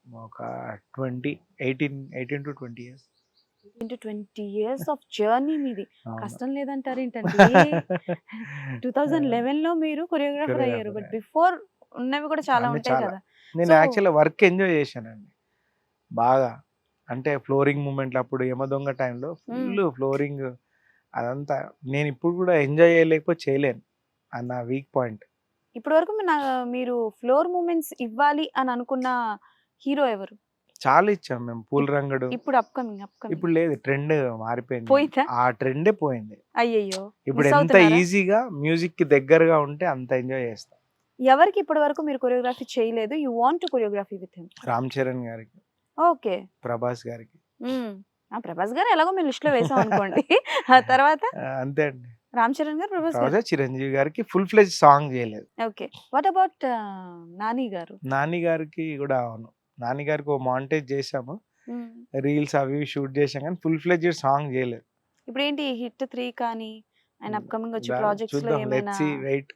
ఒక 18-20 ఇయర్స్. 20 ఇయర్స్ ఆఫ్ జర్నీ మీది. అవును. కష్టం లేదంటారేంటండి? 2011లో మీరు కొరియోగ్రాఫర్ అయ్యారు. బట్ కొరియోగ్రాఫర్ బిఫోర్ ఉన్నవి కూడా చాలా అన్నీ ఉంటాయి చాలా. కదా! నేను సో యాక్చువల్‌గా వర్క్ ఎంజాయ్ చేశానండి. బాగా. అంటే ఫ్లోరింగ్ మూవ్‌మెంట్‌లు అప్పుడు యమదొంగ టైంలో హ్మ్. ఫుల్లు ఫ్లోరింగ్ అదంతా నేనిప్పుడు కూడా ఎంజాయ్ చేయలేకపోతే చేయలేను. అది నా వీక్ పాయింట్. ఇప్పటి వరకు మీరు ఫ్లోర్ మూవ్‌మెంట్స్ ఇవ్వాలి అని అనుకున్న హీరో ఎవరు? చాలా ఇచ్చాం మేము. ఇప్ 'పూల్ రంగడు' ఇప్పుడు అప్‌కమింగ్. ఇప్పుడు లేదు. ట్రెండ్ మారిపోయింది. పోయిందా? ఆ ట్రెండే పోయింది. అయ్యయ్యో! ఇప్పుడు మిస్ ఎంత అవుతున్నారా? ఈజీగా మ్యూజిక్‌కి దగ్గరగా ఉంటే అంత ఎంజాయ్ చేస్తా. ఎవరికి ఇప్పటి వరకు మీరు కొరియోగ్రఫీ చేయలేదు, you want to choreography with him? Ram Charan గారికి, ఓకే. ప్రభాస్ గారికి. ప్రభాస్ గారు ఎలాగో మీరు లిస్ట్ లో వేసాం అనుకోండి. ఆ తర్వాత అంతే అండి. రామ్ చరణ్ గారు, ప్రభాస్ గారు. ప్రభాస్, చిరంజీవి గారికి ఫుల్ ఫ్లెజ్ సాంగ్ చేయలేదు. ఓకే. వాట్ అబౌట్ నాని గారు? నాని గారికి కూడా అవును. నాని గారికి ఓ మాంటేజ్ చేసాము, రీల్స్ అవి షూట్ చేసాం, కానీ ఫుల్ ఫ్లెజ్ సాంగ్ చేయలేదు. ఇప్పుడు ఏంటి హిట్ 3 కానీ ఆయన అప్కమింగ్ వచ్చే ప్రాజెక్ట్స్ లో చూద్దాం, ఏమైనా లెట్స్ సీ, వెయిట్.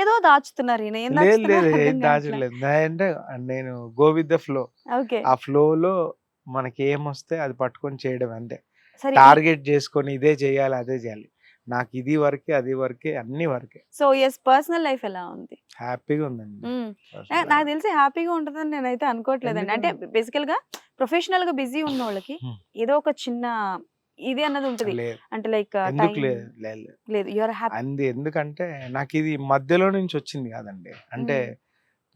ఏదో దాచుతున్నారు ఈయన, ఏం లేదు దాచుతున్నారు లేదు, అర్థం ఏం కావట్లే. దాచలేదు. అంటే నేను go with the flow. Okay. ఆ ఫ్లోలో మనకి ఏమొస్తే అది పట్టుకొని చేయడం అంతే. సరే టార్గెట్ చేసుకొని ఇదే చేయాలి అదే చేయాలి, నాకు ఇది వరకే అది వరకే అన్ని వరకే. సో ఎస్, పర్సనల్ లైఫ్ ఎలా ఉంది? హ్యాపీగా ఉందండి. నాకు తెలిసి హ్యాపీగా ఉంటుందని నేనైతే అనుకోవట్లేదండి. అంటే బేసికల్ గా ప్రొఫెషనల్ గా బిజీ ఉన్న వాళ్ళకి ఏదో ఒక చిన్న ఇది అన్నది ఉంటది. లేదు, అంటే లైక్ ఎందుకు లేదు లేదు లేదు, యు ఆర్ హ్యాపీ. అంది. ఎందుకంటే నాకు ఇది మధ్యలో నుంచి వచ్చింది కాదండి. అంటే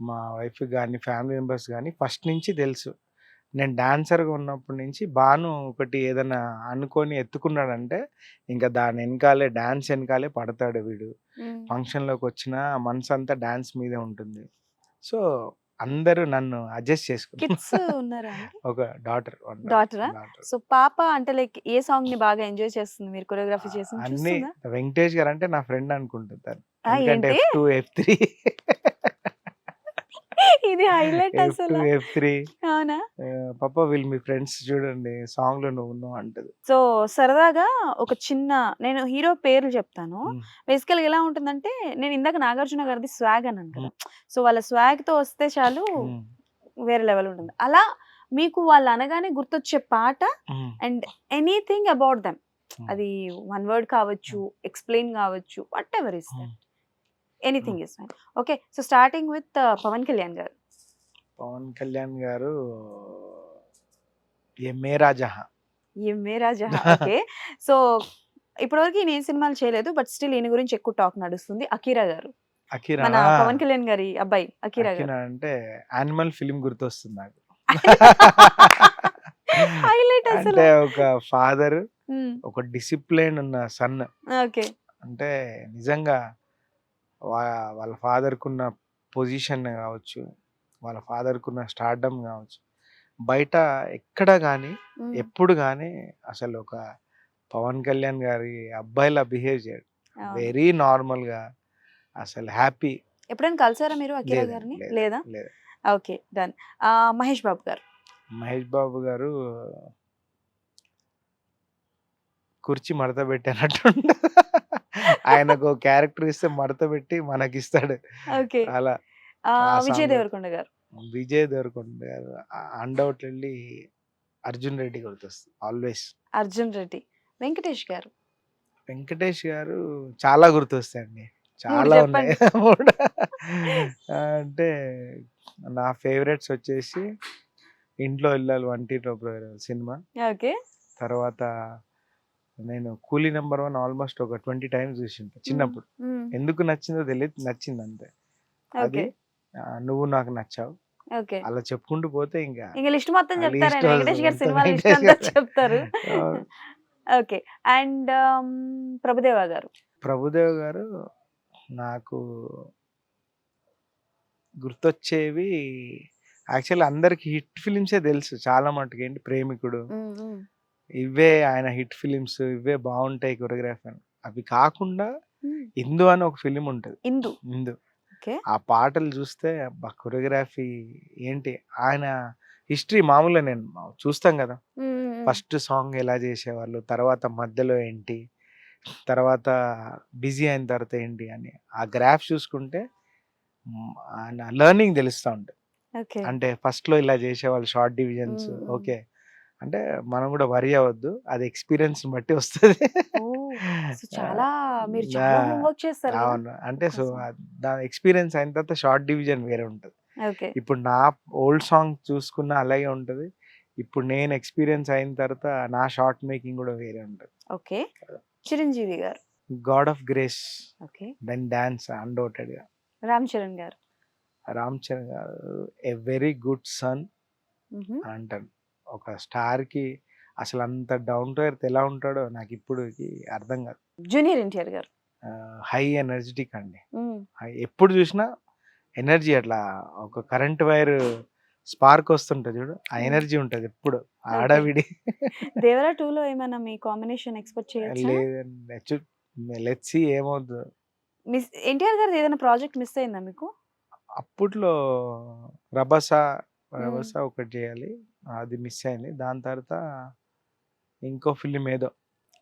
మా వైఫ్ కానీ ఫ్యామిలీ మెంబర్స్ కానీ ఫస్ట్ నుంచి తెలుసు, నేను డాన్సర్గా ఉన్నప్పటి నుంచి బాను ఒకటి ఏదైనా అనుకొని ఎత్తుకున్నాడంటే ఇంకా దాని వెనకాలే, డాన్స్ వెనకాలే పడతాడు వీడు. ఫంక్షన్లోకి వచ్చిన మనసు అంతా డాన్స్ మీదే ఉంటుంది. సో అందరూ నన్ను అడ్జస్ట్ చేసుకున్నారు. కిడ్స్ ఉన్నారా? ఒక డాటరా? సో పాప అంటే లైక్ ఏ సాంగ్ ని బాగా ఎంజాయ్ చేస్తుంది మీరు కొరియోగ్రఫీ చేసి? అన్ని వెంకటేష్ గారు అంటే నా ఫ్రెండ్ అనుకుంటారు, ఆ, ఎందుకంటే ఏంటి? F2 F3 ఇది హైలైట్ అసలు. F3 అవునా? పాప వీళ్ళు మీ ఫ్రెండ్స్ చూడండి, సాంగ్ లో నువ్వు ఉన్నావు అంటది. సో సరదాగా ఒక చిన్న, నేను హీరో పేర్లు చెప్తాను. బేసికల్ ఎలా ఉంటుందంటే, నేను ఇందాక నాగార్జున గారిది స్వాగ్ అని అంటాను. సో వాళ్ళ స్వాగ్ తో వస్తే చాలు వేరే లెవెల్ ఉంటుంది. అలా మీకు వాళ్ళు అనగానే గుర్తొచ్చే పాట అండ్ ఎనీథింగ్ అబౌట్ దెమ్, అది వన్ వర్డ్ కావచ్చు, ఎక్స్ప్లెయిన్ కావచ్చు, whatever is that, anything is fine. Okay. So starting with Pawan Kalyan గారు. పవన్ కళ్యాణ్ గారు ఏ మేరా జహా. ఏ మేరా జహా. ఓకే. సో ఇప్పటివరకు ఈయన ఏ సినిమాలు చేయలేదు, బట్ స్టిల్ ఈయన గురించి ఎక్కువ టాక్ నడుస్తుంది. అకీరా గారు, అకీరా, మన పవన్ కళ్యాణ్ గారి అబ్బాయి అకీరా గారు. అకీరా అంటే యానిమల్ ఫిలిం గుర్తొస్తుంది నాకు. హైలైట్ అసలు. అంటే ఒక ఫాదర్, ఒక డిసిప్లిన్ ఉన్న సన్. ఓకే. అంటే నిజంగా వాళ్ళ ఫాదర్కున్న పొజిషన్ కావచ్చు, వాళ్ళ ఫాదర్కున్న స్టార్డమ్ కావచ్చు, బయట ఎక్కడ కానీ ఎప్పుడు కానీ అసలు ఒక పవన్ కళ్యాణ్ గారి అబ్బాయిలా బిహేవ్ చేయడు. వెరీ నార్మల్గా, అసలు హ్యాపీ. ఎప్పుడైనా కలిసారా మీరు అకీరా గారిని? లేదా? Okay, done. మహేష్ బాబు గారు. మహేష్ బాబు గారు కుర్చీ మడత పెట్టానట్టు, ఆయనకు క్యారెక్టర్ ఇస్తే మడత పెట్టి మనకి ఇస్తాడు. ఓకే. అలా విజయ్ దేవరకొండ గారు. విజయ్ దేవరకొండ గారు అన్డౌట్లీ అర్జున్ రెడ్డి గుర్తొస్తుంది ఆల్వేస్. అర్జున్ రెడ్డి. వెంకటేష్ గారు. వెంకటేష్ గారు చాలా గుర్తొస్తాయండి, చాలా ఉన్నాయి. అంటే నా ఫేవరెట్స్ వచ్చేసి ఇంట్లో ఇల్లాలు, వంటింట్లో సినిమా. ఓకే. తర్వాత నేను కూలీ నెంబర్ 1 ఆల్మోస్ట్ ఒక 20 టైమ్స్ చూసింటా చిన్నప్పుడు. ఎందుకు నచ్చిందో తెలియదు, నచ్చింది అంతే. అది నువ్వు నాకు నచ్చావు, ఓకే. అలా చెప్పుకుంటూ పోతే ఇంకా లిస్ట్ మొత్తం చెప్తారు, వెంకటేష్ గారి సినిమా లిస్ట్ అంతా చెప్తారు. ఓకే. అండ్ ప్రభుదేవ గారు. ప్రభుదేవ గారు నాకు గుర్తొచ్చేవి యాక్చువల్లీ అందరికి హిట్ ఫిలిమ్సే తెలుసు చాలా మటుకు. ఏంటి ప్రేమికుడు, ఇవే ఆయన హిట్ ఫిలిమ్స్, ఇవే బాగుంటాయి కొరియోగ్రాఫీ అని. అవి కాకుండా ఇందు అని ఒక ఫిలిం ఉంటుంది, ఇందు. ఆ పాటలు చూస్తే కొరియోగ్రఫీ ఏంటి, ఆయన హిస్టరీ మామూలుగా నేను చూస్తాం కదా, ఫస్ట్ సాంగ్ ఎలా చేసేవాళ్ళు, తర్వాత మధ్యలో ఏంటి, తర్వాత బిజీ అయిన తర్వాత ఏంటి అని ఆ గ్రాఫ్ చూసుకుంటే లెర్నింగ్ తెలుస్తూ ఉంటుంది. అంటే ఫస్ట్ లో ఇలా చేసేవాళ్ళు షార్ట్ డివిజన్స్, ఓకే అంటే మనం కూడా వరి అవ్వద్దు, అది ఎక్స్పీరియన్స్ బట్టి వస్తుంది. అవును, అంటే సో దాని ఎక్స్పీరియన్స్ అయిన తర్వాత షార్ట్ డివిజన్ వేరే ఉంటుంది. ఇప్పుడు నా ఓల్డ్ సాంగ్ చూసుకున్నా అలాగే ఉంటది, ఇప్పుడు నేను ఎక్స్పీరియన్స్ అయిన తర్వాత నా షార్ట్ మేకింగ్ కూడా వేరే ఉంటుంది. ఓకే. చిరంజీవి గారు. God of grace, okay. Then dance undoubted గా. రామ్ చరణ్ గారు. రామ్ చరణ్ గారు ఏ వెరీ గుడ్ సన్ అంటాను. ఒక స్టార్ కి అసలు అంత డౌన్ టు ఎర్త్ ఎలా ఉంటాడో నాకు ఇప్పుడు అర్థం కాదు. జూనియర్ ఎన్టీఆర్ గారు. హై ఎనర్జెటిక్ అండి, ఎప్పుడు చూసినా ఎనర్జీ అట్లా ఒక కరెంట్ వైర్ స్పార్క్ వస్తుంటది చూడు, ఆ ఎనర్జీ ఉంటది ఎప్పుడు ఆడవిడి. దేవరా 2లో ఏమైనా మీ కాంబినేషన్ ఎక్స్పెక్ట్ చేయొచ్చా? లేదండి, లెట్స్ సీ ఏమవుతుందో. మిస్ ఎన్టీఆర్ గారిది ఏదైనా ప్రాజెక్ట్ మిస్ అయిందా మీకు? అప్పట్లో రభస హ్మ్. రభస ఒకటి చేయాలి, అది మిస్ అయింది. దాని తర్వాత ఇంకో ఫిలిం ఏదో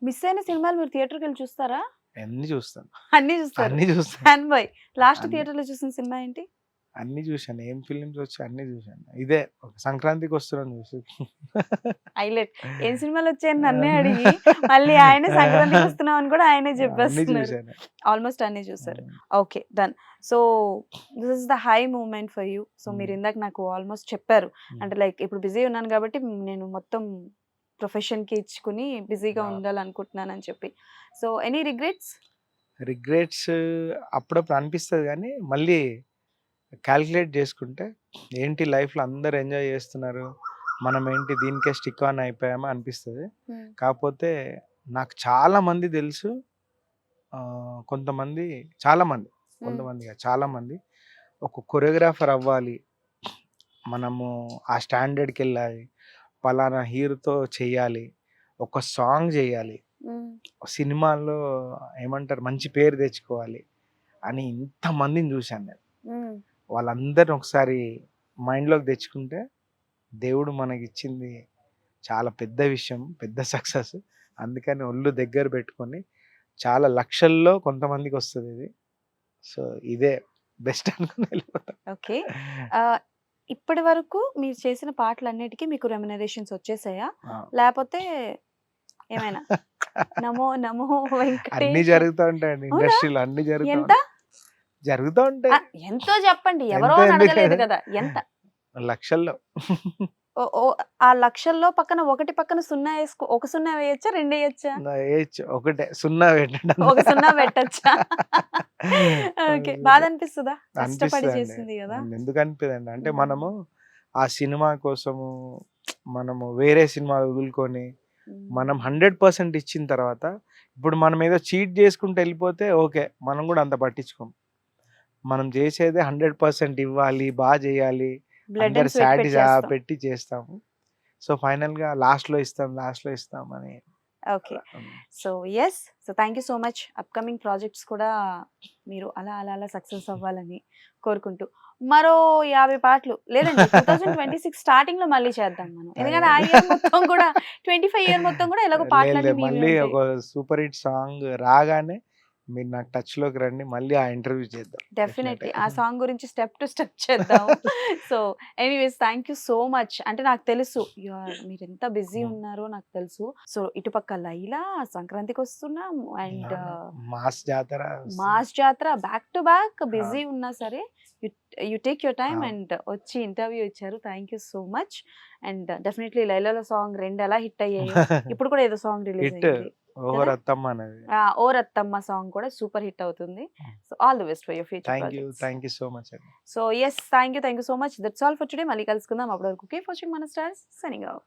మిస్ అయిన సినిమాలు మీరు థియేటర్‌కి వెళ్లి చూస్తారా? అన్ని చూస్తాను, అన్నీ చూస్తారు. అన్ని చూస్తాను, ఫ్యాన్ బాయ్. లాస్ట్ అన్ని థియేటర్‌లో చూసిన సినిమా ఏంటి? అన్ని చూశాను. ఏం ఫిలిమ్స్ వచ్చి అన్ని చూశాను. ఇదే ఒక సంక్రాంతికి వస్తున్నాను చూసి. హైలైట్. ఏం సినిమాలు వచ్చాయని నన్నే అడిగి మళ్ళీ ఆయన సంక్రాంతికి వస్తున్నాం అని కూడా ఆయనే అన్ని చెప్పేస్తున్నారు. చూశాను. ఆల్మోస్ట్ అన్నీ చూసారు. Okay. Done. So this is the high moment for you. So మీరు ఇందాక నాకు ఆల్మోస్ట్ చెప్పారు. అంటే లైక్ ఇప్పుడు బిజీ ఉన్నాను కాబట్టి నేను మొత్తం ప్రొఫెషన్‌కి ఇచ్చుకుని బిజీగా ఉండాలనుకుంటున్నానని చెప్పి. So any regrets? రిగ్రెట్స్ అప్పుడప్పుడు అనిపిస్తది గానీ, మళ్ళీ క్యాలిక్యులేట్ చేసుకుంటే ఏంటి లైఫ్‌లో అందరూ ఎంజాయ్ చేస్తున్నారు, మనం ఏంటి దీనికే స్టిక్ ఆన్ అయిపోయామా అనిపిస్తది. కాకపోతే నాకు చాలా మంది తెలుసు, కొంతమంది చాలామంది, కొంతమంది కాదు చాలామంది ఒక కొరియోగ్రాఫర్ అవ్వాలి, మనము ఆ స్టాండర్డ్‌కెళ్ళాలి, పలానా హీరోతో చేయాలి, ఒక సాంగ్ చేయాలి, సినిమాల్లో ఏమంటారు మంచి పేరు తెచ్చుకోవాలి అని ఇంతమందిని చూశాను నేను. వాళ్ళందరిని ఒకసారి మైండ్‌లోకి తెచ్చుకుంటే దేవుడు మనకిచ్చింది చాలా పెద్ద విషయం, పెద్ద సక్సెస్. అందుకని ఒళ్ళు దగ్గర పెట్టుకొని చాలా లక్షల్లో కొంతమందికి వస్తది ఇది. సో, ఇదే బెస్ట్ అనుకుని వెళ్ళిపోతా. ఓకే. ఇప్పటి వరకు మీరు చేసిన పాటలన్నిటికి మీకు రెమ్యునరేషన్స్ వచ్చేసాయా? లేపోతే ఏమైనా? నమో నమో అన్నీ వెంకటేశ. జరుగుతా ఉంటాయండి అవునా? ఇండస్ట్రీలో, అన్నీ జరుగుతా ఎంత? జరుగుతా ఉంటాయి. ఎంతో చెప్పండి. ఎవరో ఎంత అని ఎందుకు? అడగలేదు కదా! ఎంత? లక్షల్లో. ఓ ఓ ఆ లక్షల్లో పక్కన ఒకటి పక్కన 0 ఏసుకో, ఒక 0 వేయొచ్చా? 2 ఏయొచ్చా? ఏయచ్చు ఒకటే, సున్నా పెట్టండి. ఒక 0 పెట్టొచ్చా? ఓకే. బాధ అనిపిస్తదా? కష్టపడి అనిపిస్తదండి. చేసింది కదా! ఎందుకు అనిపియదండి అంటే మనము ఆ సినిమా కోసము మనము వేరే సినిమాలు వదులుకొని మనం 100% ఇచ్చిన తర్వాత, ఇప్పుడు మనం ఏదో చీట్ చేసుకుంటూ వెళ్ళిపోతే ఓకే, మనం కూడా అంత పట్టించుకోం. మనం చేసేదే 100% ఇవ్వాలి, బాగా చేయాలి, బ్లడ్ అందరు అండ్ స్వెట్ పెట్టి చేస్తాం. పెట్టి చేస్తాము. సో ఫైనల్‌గా లాస్ట్‌లో ఇస్తాం అని. Okay. So yes. So thank you so much. Upcoming projects కూడా మీరు అలా సక్సెస్ అవ్వాలని కోరుకుంటూ, మరో 50 పాటలు లేదండి 2026 స్టార్టింగ్‌లో మళ్ళీ చేద్దాం మనం. ఎందుకంటే ఆ ఇయర్ మొత్తం కూడా 25 ఇయర్ మొత్తం కూడా ఎలాగో లేదు, పాటలన్నీ మీవే మళ్ళీ ఉంటాయి. ఒక సూపర్ హిట్ సాంగ్ రాగానే మీరు నాకు టచ్‌లోకి రండి, మళ్ళీ ఆ ఇంటర్వ్యూ చేద్దాం. డెఫినెట్లీ. ఆ సాంగ్ గురించి స్టెప్ టు స్టెప్ చేద్దాం. So anyways thank you so much. అంటే నాకు తెలుసు మీరెంత బిజీ ఉన్నారో నాకు తెలుసు. సో ఇటుపక్క లైలా, సంక్రాంతికొస్తున్నాం and mass Jathara. Mass Jathara back to back busy ఉన్నా సరే you take your time and వచ్చి ఇంటర్వ్యూ ఇచ్చారు. Thank you so much. And definitely లైలాలో సాంగ్ 2 ఎలా హిట్ అయ్యాయో ఇప్పుడు కూడా ఏదో సాంగ్ రిలీజ్ హిట్ అయింది. ఓహో రత్తమ్మ అనేది. ఓ రత్తమ్మ సాంగ్ కూడా సూపర్ హిట్ అవుతుంది. So all the best for your future projects. Thank you so much అండి. So yes, thank you so much. That's all for today. మళ్ళీ కలుసుకుందాం. అప్పటి వరకు కీప్ వాచింగ్ మన స్టార్స్. Signing of.